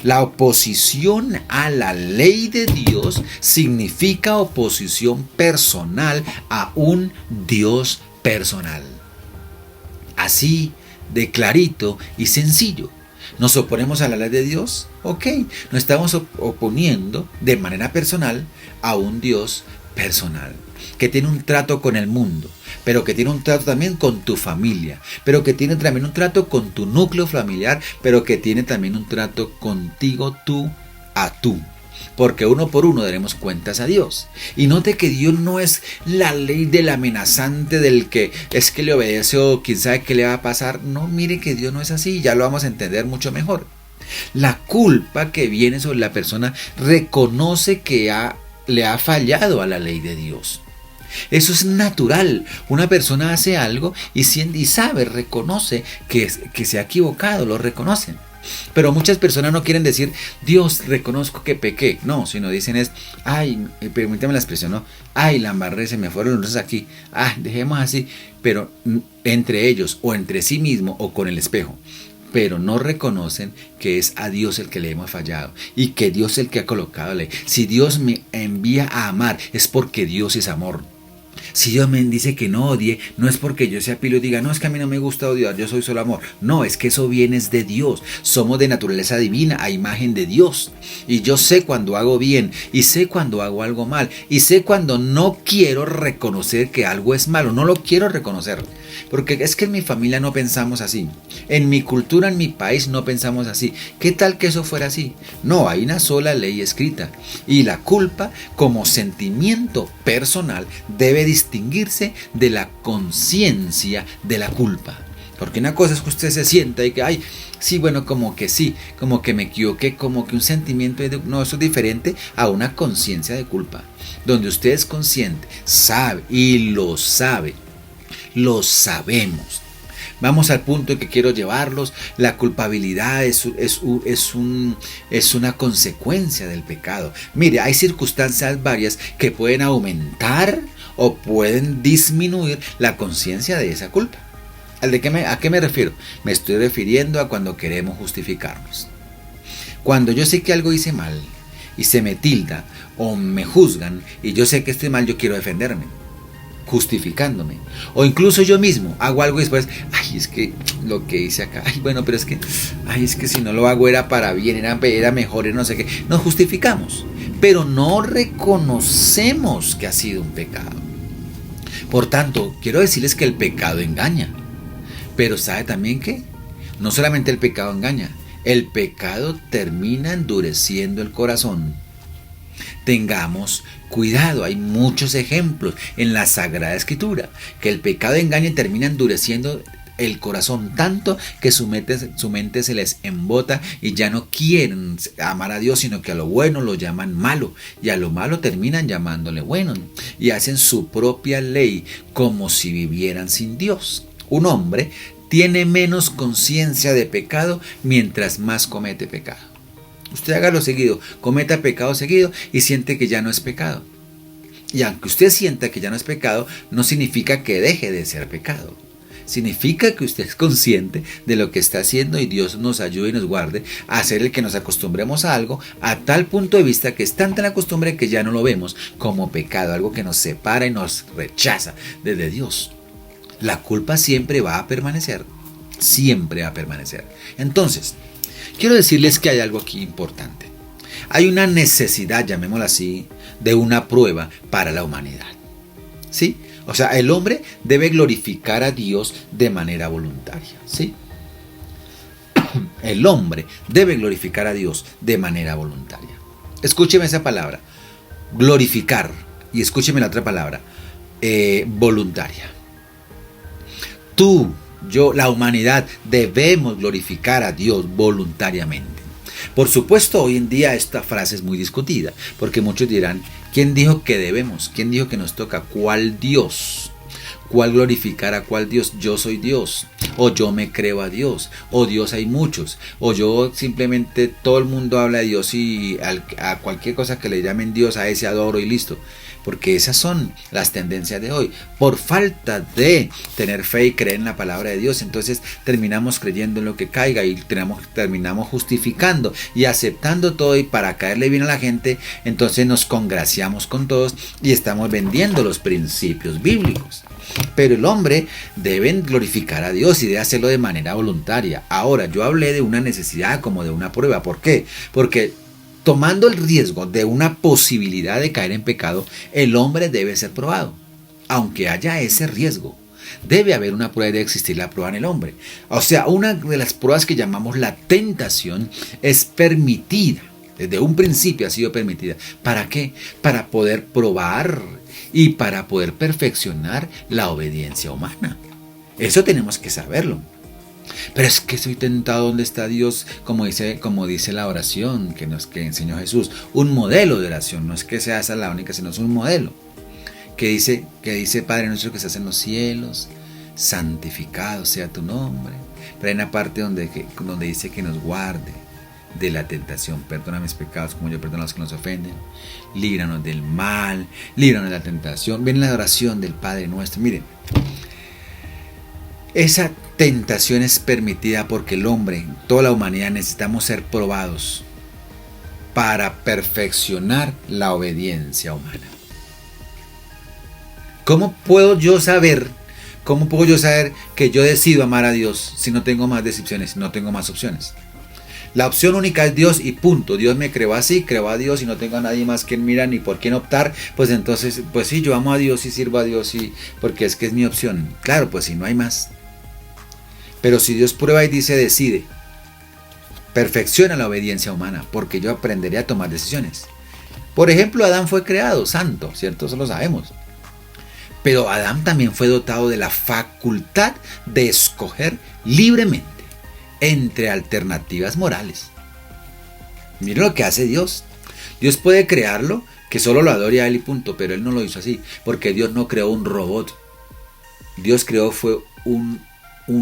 La oposición a la ley de Dios significa oposición personal a un Dios personal. Así de clarito y sencillo. ¿Nos oponemos a la ley de Dios? Ok, nos estamos oponiendo de manera personal a un Dios personal, que tiene un trato con el mundo, pero que tiene un trato también con tu familia, pero que tiene también un trato con tu núcleo familiar, pero que tiene también un trato contigo tú a tú. Porque uno por uno daremos cuentas a Dios. Y note que Dios no es la ley del amenazante, del que es que le obedece o quién sabe qué le va a pasar. No, mire que Dios no es así, ya lo vamos a entender mucho mejor. La culpa que viene sobre la persona reconoce que le ha fallado a la ley de Dios. Eso es natural. Una persona hace algo y sabe, reconoce que se ha equivocado, lo reconocen. Pero muchas personas no quieren decir, Dios, reconozco que pequé. No, sino dicen es, ay, permítame la expresión, ¿no? Ay, la embarré, se me fueron los luces aquí. Ah, dejemos así. Pero entre ellos, o entre sí mismo, o con el espejo. Pero no reconocen que es a Dios el que le hemos fallado y que Dios es el que ha colocado la ley. Si Dios me envía a amar, es porque Dios es amor. Si Dios me dice que no odie, no es porque yo sea pilo y diga, no, es que a mí no me gusta odiar, yo soy solo amor. No, es que eso viene de Dios. Somos de naturaleza divina, a imagen de Dios. Y yo sé cuando hago bien, y sé cuando hago algo mal, y sé cuando no quiero reconocer que algo es malo, no lo quiero reconocer. Porque es que en mi familia no pensamos así. En mi cultura, en mi país no pensamos así. ¿Qué tal que eso fuera así? No, hay una sola ley escrita. Y la culpa, como sentimiento personal, debe distinguirse de la conciencia de la culpa. Porque una cosa es que usted se sienta y que, ay, sí, bueno, como que me equivoqué, como que un sentimiento de... No, eso es diferente a una conciencia de culpa. Donde usted es consciente, sabe y lo sabe. Lo sabemos. Vamos al punto en que quiero llevarlos. La culpabilidad es una consecuencia del pecado. Mire, hay circunstancias varias que pueden aumentar o pueden disminuir la conciencia de esa culpa. ¿A qué me refiero? Me estoy refiriendo a cuando queremos justificarnos. Cuando yo sé que algo hice mal y se me tilda o me juzgan y yo sé que estoy mal, yo quiero defenderme, justificándome. O incluso yo mismo hago algo y después, ay, es que lo que hice acá, ay, bueno, pero es que si no lo hago era para bien, era mejor, no sé qué. Nos justificamos, pero no reconocemos que ha sido un pecado. Por tanto, quiero decirles que el pecado engaña. Pero ¿sabe también qué? No solamente el pecado engaña, el pecado termina endureciendo el corazón. Tengamos cuidado, hay muchos ejemplos en la Sagrada Escritura que el pecado engaña y termina endureciendo el corazón tanto que su mente se les embota y ya no quieren amar a Dios, sino que a lo bueno lo llaman malo y a lo malo terminan llamándole bueno y hacen su propia ley como si vivieran sin Dios. Un hombre tiene menos conciencia de pecado mientras más comete pecado. Usted hágalo seguido, cometa pecado seguido y siente que ya no es pecado. Y aunque usted sienta que ya no es pecado, no significa que deje de ser pecado. Significa que usted es consciente de lo que está haciendo y Dios nos ayude y nos guarde a hacer el que nos acostumbremos a algo a tal punto de vista que es tanta la costumbre que ya no lo vemos como pecado, algo que nos separa y nos rechaza desde Dios. La culpa siempre va a permanecer, siempre va a permanecer. Entonces, quiero decirles que hay algo aquí importante. Hay una necesidad, llamémosla así, de una prueba para la humanidad. ¿Sí? O sea, el hombre debe glorificar a Dios de manera voluntaria. ¿Sí? El hombre debe glorificar a Dios de manera voluntaria. Escúcheme esa palabra, glorificar, y escúcheme la otra palabra, voluntaria. Tú, yo, la humanidad debemos glorificar a Dios voluntariamente. Por supuesto, hoy en día esta frase es muy discutida, porque muchos dirán, ¿quién dijo que debemos? ¿Quién dijo que nos toca? ¿Cuál Dios? ¿Cuál glorificar a cuál Dios? Yo soy Dios, o yo me creo a Dios, o Dios hay muchos, o yo simplemente todo el mundo habla de Dios y a cualquier cosa que le llamen Dios, a ese adoro y listo. porque esas son las tendencias de hoy. Por falta de tener fe y creer en la palabra de Dios, entonces terminamos creyendo en lo que caiga y terminamos justificando y aceptando todo, y para caerle bien a la gente, entonces nos congraciamos con todos y estamos vendiendo los principios bíblicos. Pero el hombre debe glorificar a Dios y debe hacerlo de manera voluntaria. Ahora, yo hablé de una necesidad como de una prueba. ¿Por qué? Porque tomando el riesgo de una posibilidad de caer en pecado, el hombre debe ser probado. Aunque haya ese riesgo, debe haber una prueba, debe existir la prueba en el hombre. O sea, una de las pruebas que llamamos la tentación es permitida. Desde un principio ha sido permitida. ¿Para qué? Para poder probar y para poder perfeccionar la obediencia humana. Eso tenemos que saberlo. Pero es que soy tentado, ¿dónde está Dios? Como dice la oración que enseñó Jesús. Un modelo de oración. No es que sea esa la única, sino es un modelo. Que dice, Padre nuestro que estás en los cielos, santificado sea tu nombre. Pero hay una parte donde dice que nos guarde de la tentación. Perdona mis pecados como yo perdono a los que nos ofenden. Líbranos del mal, líbranos de la tentación. Ven la oración del Padre nuestro. Miren, esa tentación es permitida porque el hombre, toda la humanidad, necesitamos ser probados para perfeccionar la obediencia humana. ¿Cómo puedo yo saber que yo decido amar a Dios si no tengo más decisiones, no tengo más opciones? La opción única es Dios y punto. Dios me creó así, creo a Dios y no tengo a nadie más quien mira ni por quién optar. Pues entonces, pues sí, yo amo a Dios y sirvo a Dios porque es que es mi opción. Claro, pues si no hay más. Pero si Dios prueba y dice decide, perfecciona la obediencia humana, porque yo aprenderé a tomar decisiones. Por ejemplo, Adán fue creado santo, ¿cierto? Eso lo sabemos. Pero Adán también fue dotado de la facultad de escoger libremente entre alternativas morales. Miren lo que hace Dios. Dios puede crearlo, que solo lo adore a Él y punto, pero Él no lo hizo así, porque Dios no creó un robot. Dios creó fue un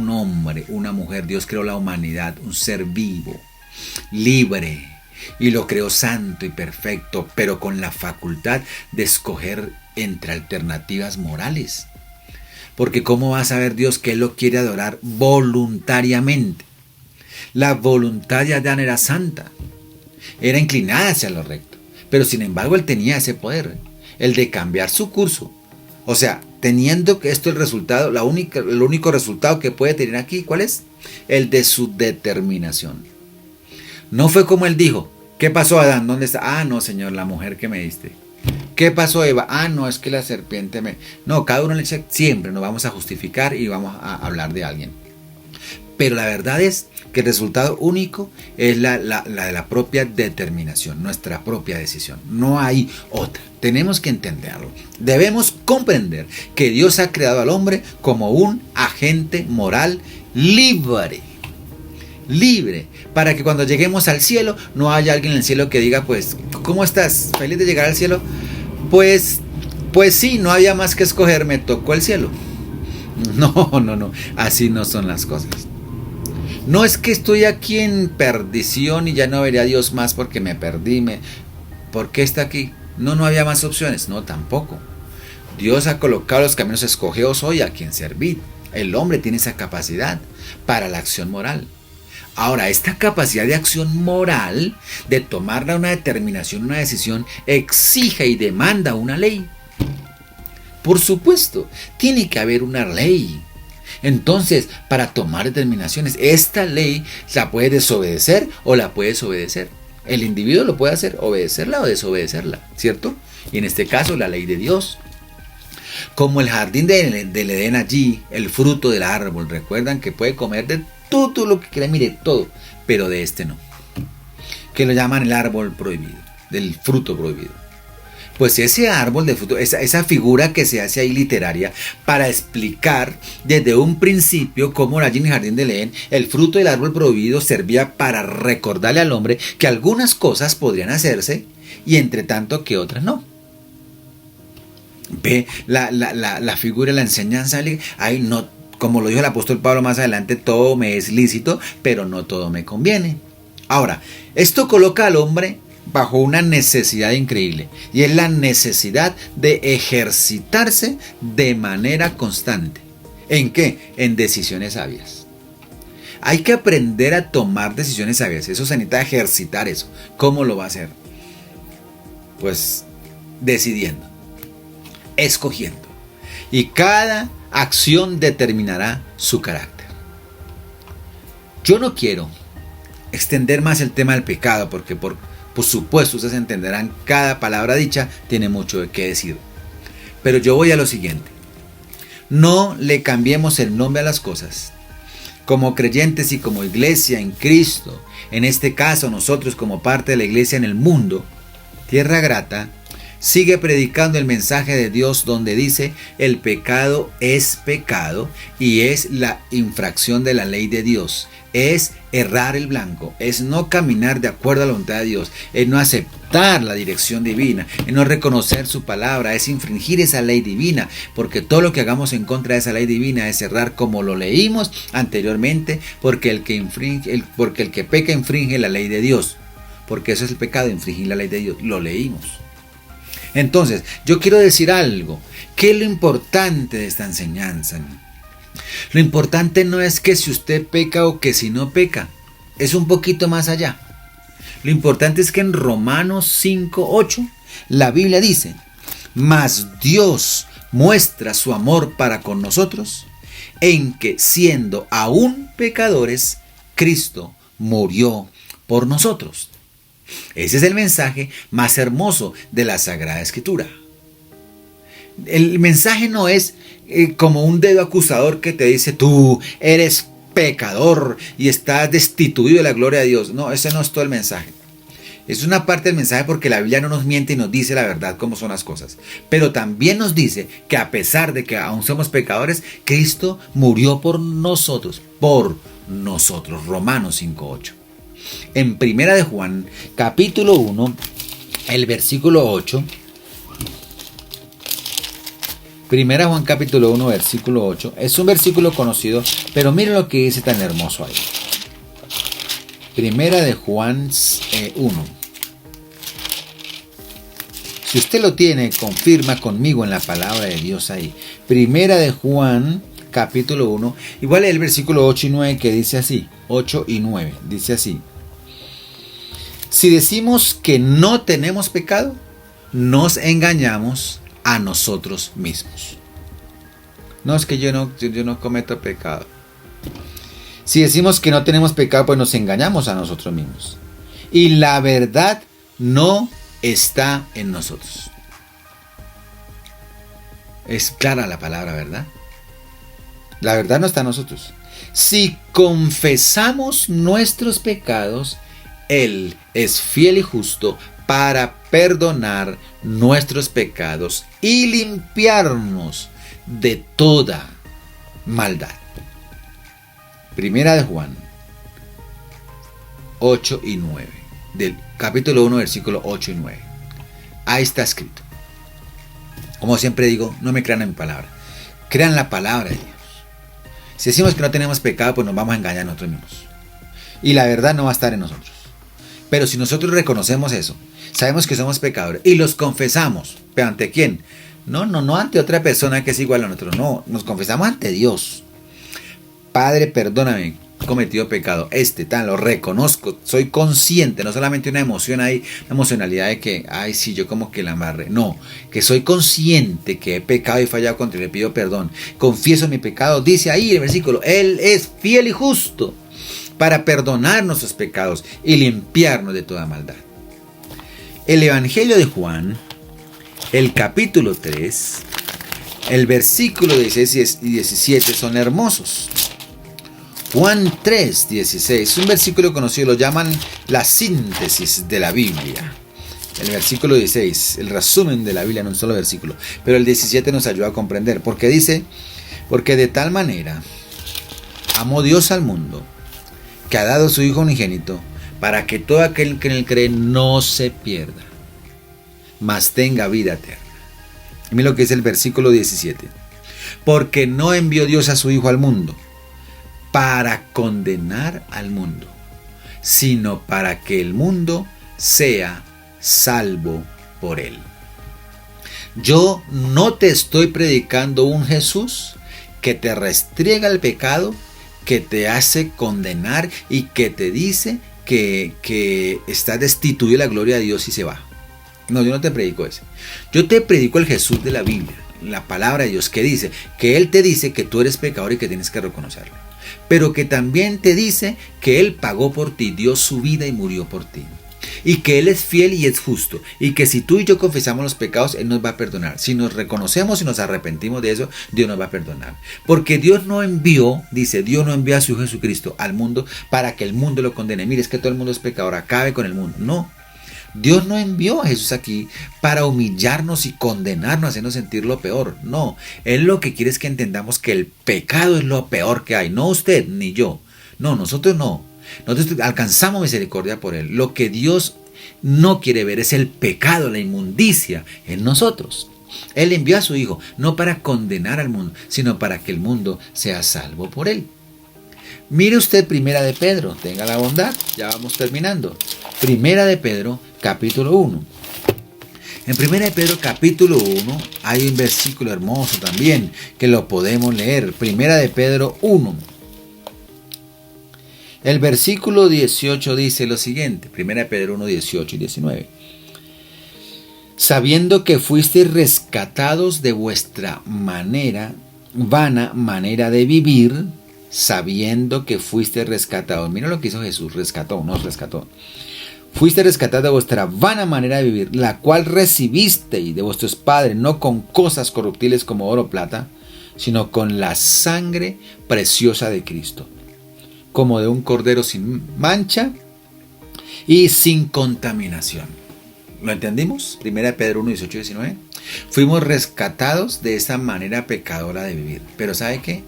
hombre, una mujer. Dios creó la humanidad, un ser vivo, libre, y lo creó santo y perfecto, pero con la facultad de escoger entre alternativas morales. Porque ¿cómo va a saber Dios que Él lo quiere adorar voluntariamente? La voluntad de Adán era santa, era inclinada hacia lo recto, pero sin embargo él tenía ese poder, el de cambiar su curso. O sea, teniendo que esto el resultado, el único resultado que puede tener aquí, ¿cuál es? El de su determinación. No fue como él dijo, ¿qué pasó Adán? ¿Dónde está? Ah, no, Señor, la mujer que me diste. ¿Qué pasó Eva? Ah, no, es que la serpiente me... No, cada uno le dice, siempre nos vamos a justificar y vamos a hablar de alguien. Pero la verdad es que el resultado único es la de la propia determinación, nuestra propia decisión. No hay otra. Tenemos que entenderlo. Debemos comprender que Dios ha creado al hombre como un agente moral libre. Libre, para que cuando lleguemos al cielo no haya alguien en el cielo que diga, pues, ¿cómo estás? ¿Feliz de llegar al cielo? Pues sí, no había más que escoger, me tocó el cielo. No, así no son las cosas. No es que estoy aquí en perdición y ya no veré a Dios más porque me perdí. ¿Por qué está aquí? No había más opciones. No, tampoco. Dios ha colocado los caminos, escogeos hoy a quien servir. El hombre tiene esa capacidad para la acción moral. Ahora, esta capacidad de acción moral, de tomar una determinación, una decisión, exige y demanda una ley. Por supuesto, tiene que haber una ley. Entonces, para tomar determinaciones, esta ley la puede desobedecer o la puedes obedecer. El individuo lo puede hacer, obedecerla o desobedecerla, ¿cierto? Y en este caso, la ley de Dios. Como el jardín del Edén allí, el fruto del árbol, recuerdan que puede comer de todo lo que quiera, mire, todo, pero de este no. Que lo llaman el árbol prohibido, del fruto prohibido. Pues ese árbol de fruto, esa figura que se hace ahí literaria para explicar desde un principio cómo allí en el jardín del Edén el fruto del árbol prohibido servía para recordarle al hombre que algunas cosas podrían hacerse y entre tanto que otras no. Ve la figura, la enseñanza, ahí no, como lo dijo el apóstol Pablo más adelante, todo me es lícito, pero no todo me conviene. Ahora, esto coloca al hombre bajo una necesidad increíble, y es la necesidad de ejercitarse de manera constante. ¿En qué? En decisiones sabias. Hay que aprender a tomar decisiones sabias. Eso se necesita ejercitar eso. ¿Cómo lo va a hacer? Pues decidiendo, escogiendo. Y cada acción determinará su carácter. Yo no quiero extender más el tema del pecado, porque por supuesto ustedes entenderán, cada palabra dicha tiene mucho de qué decir. Pero yo voy a lo siguiente. No le cambiemos el nombre a las cosas. Como creyentes y como iglesia en Cristo, en este caso nosotros como parte de la iglesia en el mundo, Tierra Grata sigue predicando el mensaje de Dios, donde dice: el pecado es pecado y es la infracción de la ley de Dios. Es errar el blanco, es no caminar de acuerdo a la voluntad de Dios, es no aceptar la dirección divina, es no reconocer su palabra, es infringir esa ley divina, porque todo lo que hagamos en contra de esa ley divina es errar, como lo leímos anteriormente, porque el que peca infringe la ley de Dios, porque eso es el pecado, infringir la ley de Dios, lo leímos. Entonces, yo quiero decir algo. ¿Qué es lo importante de esta enseñanza? Lo importante no es que si usted peca o que si no peca. Es un poquito más allá. Lo importante es que en Romanos 5:8 la Biblia dice: mas Dios muestra su amor para con nosotros en que, siendo aún pecadores, Cristo murió por nosotros. Ese es el mensaje más hermoso de la Sagrada Escritura. El mensaje no es como un dedo acusador que te dice: tú eres pecador y estás destituido de la gloria de Dios. No, ese no es todo el mensaje. Es una parte del mensaje, porque la Biblia no nos miente y nos dice la verdad cómo son las cosas. Pero también nos dice que a pesar de que aún somos pecadores, Cristo murió por nosotros. Romanos 5:8. En Primera de Juan, capítulo 1, el versículo 8. Primera Juan capítulo 1, versículo 8. Es un versículo conocido, pero miren lo que dice tan hermoso ahí. Primera de Juan 1. Si usted lo tiene, confirma conmigo en la palabra de Dios ahí. Primera de Juan capítulo 1. Igual el versículo 8 y 9, que dice así. 8 y 9. Dice así: si decimos que no tenemos pecado, nos engañamos a nosotros mismos. No, es que yo no cometo pecado. Si decimos que no tenemos pecado, pues nos engañamos a nosotros mismos. Y la verdad no está en nosotros. Es clara la palabra, ¿verdad? La verdad no está en nosotros. Si confesamos nuestros pecados, Él es fiel y justo para perdonar nuestros pecados y limpiarnos de toda maldad. Primera de Juan 8 y 9. Del capítulo 1, versículo 8 y 9. Ahí está escrito. Como siempre digo, no me crean en mi palabra. Crean la palabra de Dios. Si decimos que no tenemos pecado, pues nos vamos a engañar a nosotros mismos. Y la verdad no va a estar en nosotros. Pero si nosotros reconocemos eso, sabemos que somos pecadores y los confesamos, ¿pero ante quién? No ante otra persona que es igual a nosotros, no, nos confesamos ante Dios. Padre, perdóname, he cometido pecado, lo reconozco, soy consciente, no solamente una emoción ahí, una emocionalidad de que, ay, sí, yo como que la amarré, no, que soy consciente que he pecado y fallado contra Él, le pido perdón, confieso mi pecado, dice ahí el versículo: Él es fiel y justo para perdonar nuestros pecados y limpiarnos de toda maldad. El Evangelio de Juan, el capítulo 3, el versículo 16 y 17 son hermosos. Juan 3, 16, un versículo conocido, lo llaman la síntesis de la Biblia. El versículo 16, el resumen de la Biblia en un solo versículo. Pero el 17 nos ayuda a comprender, porque dice: porque de tal manera amó Dios al mundo, que ha dado a su Hijo unigénito, para que todo aquel que en Él cree no se pierda, mas tenga vida eterna. Y mira lo que dice el versículo 17: porque no envió Dios a su Hijo al mundo para condenar al mundo, sino para que el mundo sea salvo por él. Yo no te estoy predicando un Jesús que te restriega el pecado, que te hace condenar y que te dice que está destituido de la gloria de Dios y se va. No, yo no te predico ese. Yo te predico el Jesús de la Biblia, la palabra de Dios, que dice que Él te dice que tú eres pecador y que tienes que reconocerlo, pero que también te dice que Él pagó por ti, dio su vida y murió por ti, y que Él es fiel y es justo, y que si tú y yo confesamos los pecados, Él nos va a perdonar. Si nos reconocemos y nos arrepentimos de eso, Dios nos va a perdonar. Porque Dios no envió, dice, Dios no envió a su Hijo Jesucristo al mundo para que el mundo lo condene. Mire, es que todo el mundo es pecador, acabe con el mundo. No, Dios no envió a Jesús aquí para humillarnos y condenarnos, hacernos sentir lo peor. No, Él lo que quiere es que entendamos que el pecado es lo peor que hay. No usted ni yo. No, nosotros no. Nosotros alcanzamos misericordia por Él. Lo que Dios no quiere ver es el pecado, la inmundicia en nosotros. Él envió a su Hijo no para condenar al mundo, sino para que el mundo sea salvo por Él. Mire usted Primera de Pedro, tenga la bondad, ya vamos terminando. Primera de Pedro, capítulo 1. En Primera de Pedro, capítulo 1, hay un versículo hermoso también que lo podemos leer. Primera de Pedro 1. El versículo 18 dice lo siguiente, 1 Pedro 1, 18 y 19. Sabiendo que fuisteis rescatados de vuestra vana manera de vivir, sabiendo que fuisteis rescatados. Mira lo que hizo Jesús, nos rescató. Fuiste rescatados de vuestra vana manera de vivir, la cual recibisteis de vuestros padres, no con cosas corruptibles como oro o plata, sino con la sangre preciosa de Cristo, como de un cordero sin mancha y sin contaminación. ¿Lo entendimos? 1 Pedro 1, 18 y 19. Fuimos rescatados de esa manera pecadora de vivir. Pero ¿sabe qué?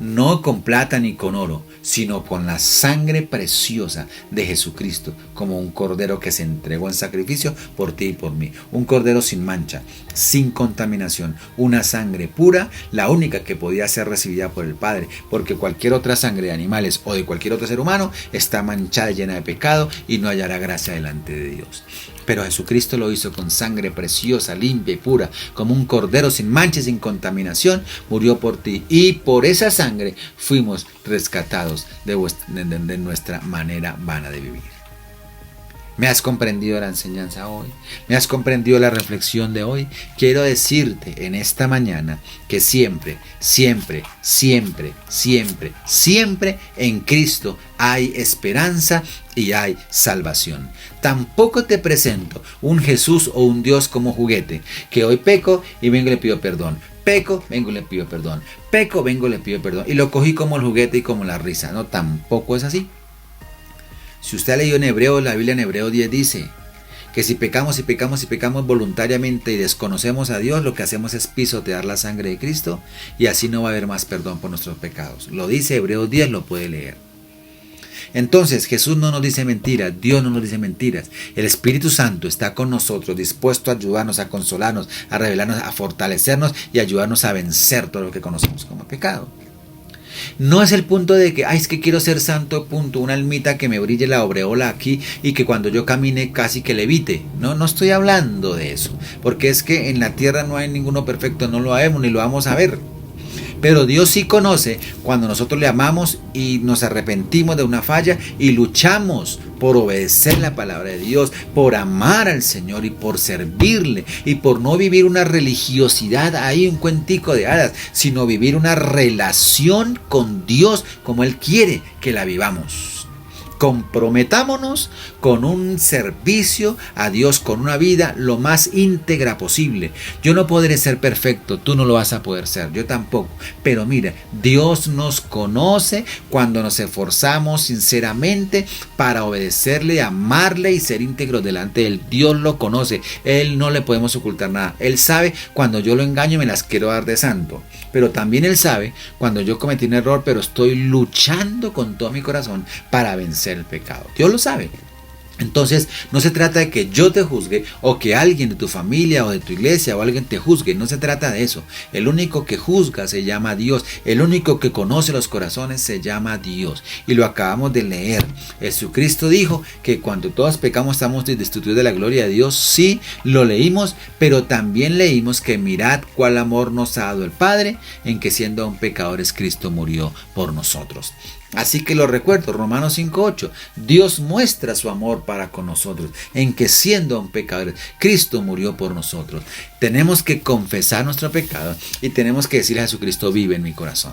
No con plata ni con oro, sino con la sangre preciosa de Jesucristo, como un cordero que se entregó en sacrificio por ti y por mí. Un cordero sin mancha, sin contaminación, una sangre pura, la única que podía ser recibida por el Padre, porque cualquier otra sangre de animales o de cualquier otro ser humano está manchada y llena de pecado y no hallará gracia delante de Dios. Pero Jesucristo lo hizo con sangre preciosa, limpia y pura, como un cordero sin mancha y sin contaminación, murió por ti. Y por esa sangre fuimos rescatados de nuestra manera vana de vivir. ¿Me has comprendido la enseñanza hoy? ¿Me has comprendido la reflexión de hoy? Quiero decirte en esta mañana que siempre, siempre, siempre, siempre, siempre en Cristo hay esperanza y hay salvación. Tampoco te presento un Jesús o un Dios como juguete, que hoy peco y vengo y le pido perdón. Peco, vengo y le pido perdón. Peco, vengo y le pido perdón. Y lo cogí como el juguete y como la risa. No, tampoco es así. Si usted ha leído en Hebreo, la Biblia en Hebreo 10 dice que si pecamos voluntariamente y desconocemos a Dios, lo que hacemos es pisotear la sangre de Cristo y así no va a haber más perdón por nuestros pecados. Lo dice Hebreo 10, lo puede leer. Entonces Jesús no nos dice mentiras, Dios no nos dice mentiras. El Espíritu Santo está con nosotros, dispuesto a ayudarnos, a consolarnos, a revelarnos, a fortalecernos y ayudarnos a vencer todo lo que conocemos como pecado. No es el punto de que, es que quiero ser santo, punto, una almita que me brille la aureola aquí y que cuando yo camine casi que levite. No estoy hablando de eso, porque es que en la tierra no hay ninguno perfecto, no lo sabemos ni lo vamos a ver. Pero Dios sí conoce cuando nosotros le amamos y nos arrepentimos de una falla y luchamos por obedecer la palabra de Dios, por amar al Señor y por servirle y por no vivir una religiosidad ahí, un cuentico de hadas, sino vivir una relación con Dios como Él quiere que la vivamos. Comprometámonos con un servicio a Dios, con una vida lo más íntegra posible. Yo no podré ser perfecto, tú no lo vas a poder ser, yo tampoco. Pero mira, Dios nos conoce cuando nos esforzamos sinceramente para obedecerle, amarle y ser íntegros delante de Él. Dios lo conoce, Él no le podemos ocultar nada. Él sabe cuando yo lo engaño y me las quiero dar de santo. Pero también Él sabe cuando yo cometí un error, pero estoy luchando con todo mi corazón para vencer el pecado. Dios lo sabe. Entonces, no se trata de que yo te juzgue o que alguien de tu familia o de tu iglesia o alguien te juzgue. No se trata de eso. El único que juzga se llama Dios. El único que conoce los corazones se llama Dios. Y lo acabamos de leer. Jesucristo dijo que cuando todos pecamos estamos destituidos de la gloria de Dios. Sí, lo leímos, pero también leímos que mirad cuál amor nos ha dado el Padre, en que siendo aún pecadores Cristo murió por nosotros. Así que lo recuerdo, Romanos 5:8, Dios muestra su amor para con nosotros, en que siendo aún pecadores, Cristo murió por nosotros. Tenemos que confesar nuestro pecado y tenemos que decirle a Jesucristo, vive en mi corazón.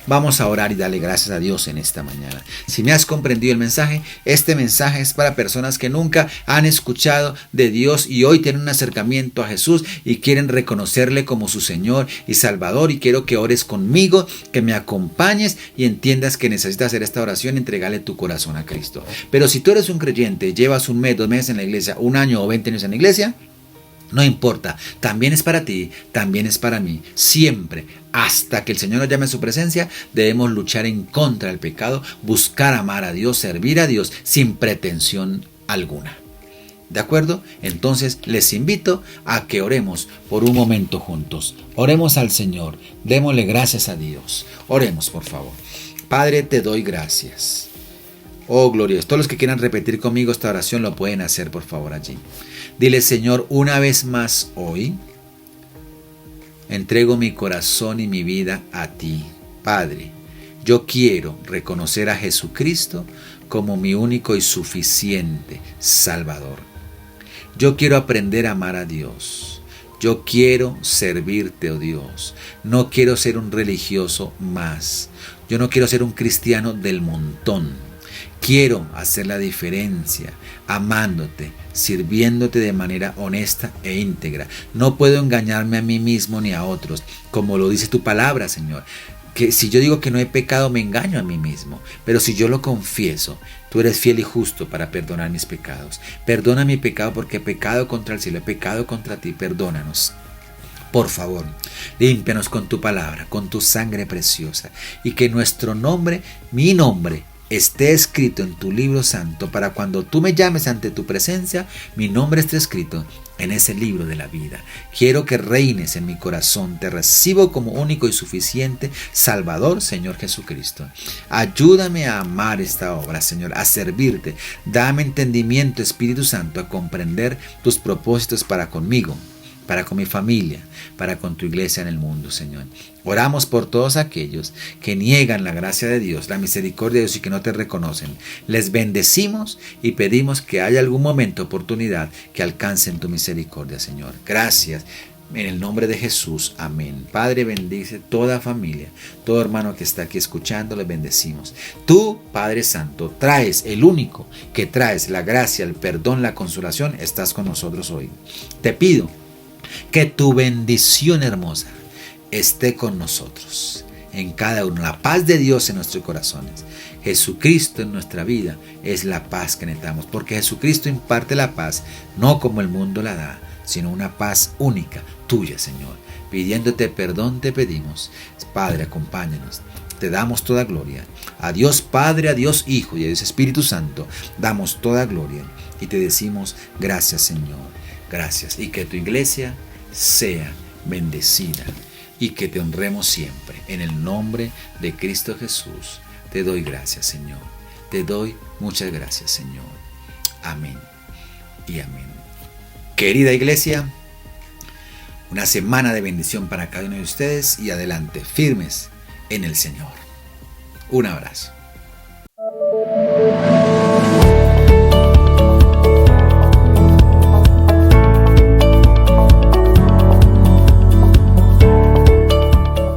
Vamos a orar y darle gracias a Dios en esta mañana. Si me has comprendido el mensaje, este mensaje es para personas que nunca han escuchado de Dios y hoy tienen un acercamiento a Jesús y quieren reconocerle como su Señor y Salvador. Y quiero que ores conmigo, que me acompañes y entiendas que necesitas hacer esta oración y entregarle tu corazón a Cristo. Pero si tú eres un creyente, llevas un mes, 2 meses en la iglesia, 1 año o 20 años en la iglesia, no importa, también es para ti, también es para mí. Siempre, hasta que el Señor nos llame a su presencia, debemos luchar en contra del pecado, buscar amar a Dios, servir a Dios sin pretensión alguna. ¿De acuerdo? Entonces les invito a que oremos por un momento juntos. Oremos al Señor, démosle gracias a Dios. Oremos, por favor. Padre, te doy gracias. Oh, gloria. Todos los que quieran repetir conmigo esta oración lo pueden hacer, por favor, allí. Dile, Señor, una vez más hoy, entrego mi corazón y mi vida a ti. Padre, yo quiero reconocer a Jesucristo como mi único y suficiente Salvador. Yo quiero aprender a amar a Dios. Yo quiero servirte, oh Dios. No quiero ser un religioso más. Yo no quiero ser un cristiano del montón. Quiero hacer la diferencia, amándote, sirviéndote de manera honesta e íntegra. No puedo engañarme a mí mismo ni a otros, como lo dice tu palabra, Señor. Que si yo digo que no he pecado, me engaño a mí mismo. Pero si yo lo confieso, tú eres fiel y justo para perdonar mis pecados. Perdona mi pecado porque he pecado contra el cielo, he pecado contra ti, perdónanos. Por favor, límpianos con tu palabra, con tu sangre preciosa, y que nuestro nombre, mi nombre, esté escrito en tu libro santo, para cuando tú me llames ante tu presencia, mi nombre esté escrito en ese libro de la vida. Quiero que reines en mi corazón. Te recibo como único y suficiente Salvador, Señor Jesucristo. Ayúdame a amar esta obra, Señor, a servirte. Dame entendimiento, Espíritu Santo, a comprender tus propósitos para conmigo, para con mi familia, para con tu iglesia en el mundo, Señor. Oramos por todos aquellos que niegan la gracia de Dios, la misericordia de Dios y que no te reconocen. Les bendecimos y pedimos que haya algún momento, oportunidad, que alcancen tu misericordia, Señor. Gracias. En el nombre de Jesús, amén. Padre, bendice toda familia, todo hermano que está aquí escuchando, les bendecimos. Tú, Padre Santo, traes, el único que traes la gracia, el perdón, la consolación, estás con nosotros hoy. Te pido que tu bendición hermosa esté con nosotros, en cada uno. La paz de Dios en nuestros corazones. Jesucristo en nuestra vida es la paz que necesitamos, porque Jesucristo imparte la paz, no como el mundo la da, sino una paz única, tuya, Señor. Pidiéndote perdón te pedimos. Padre, acompáñanos. Te damos toda gloria. A Dios Padre, a Dios Hijo y a Dios Espíritu Santo damos toda gloria y te decimos gracias, Señor. Gracias. Y que tu iglesia sea bendecida y que te honremos siempre. En el nombre de Cristo Jesús te doy gracias, Señor. Te doy muchas gracias, Señor. Amén y amén. Querida iglesia, una semana de bendición para cada uno de ustedes y adelante, firmes en el Señor. Un abrazo.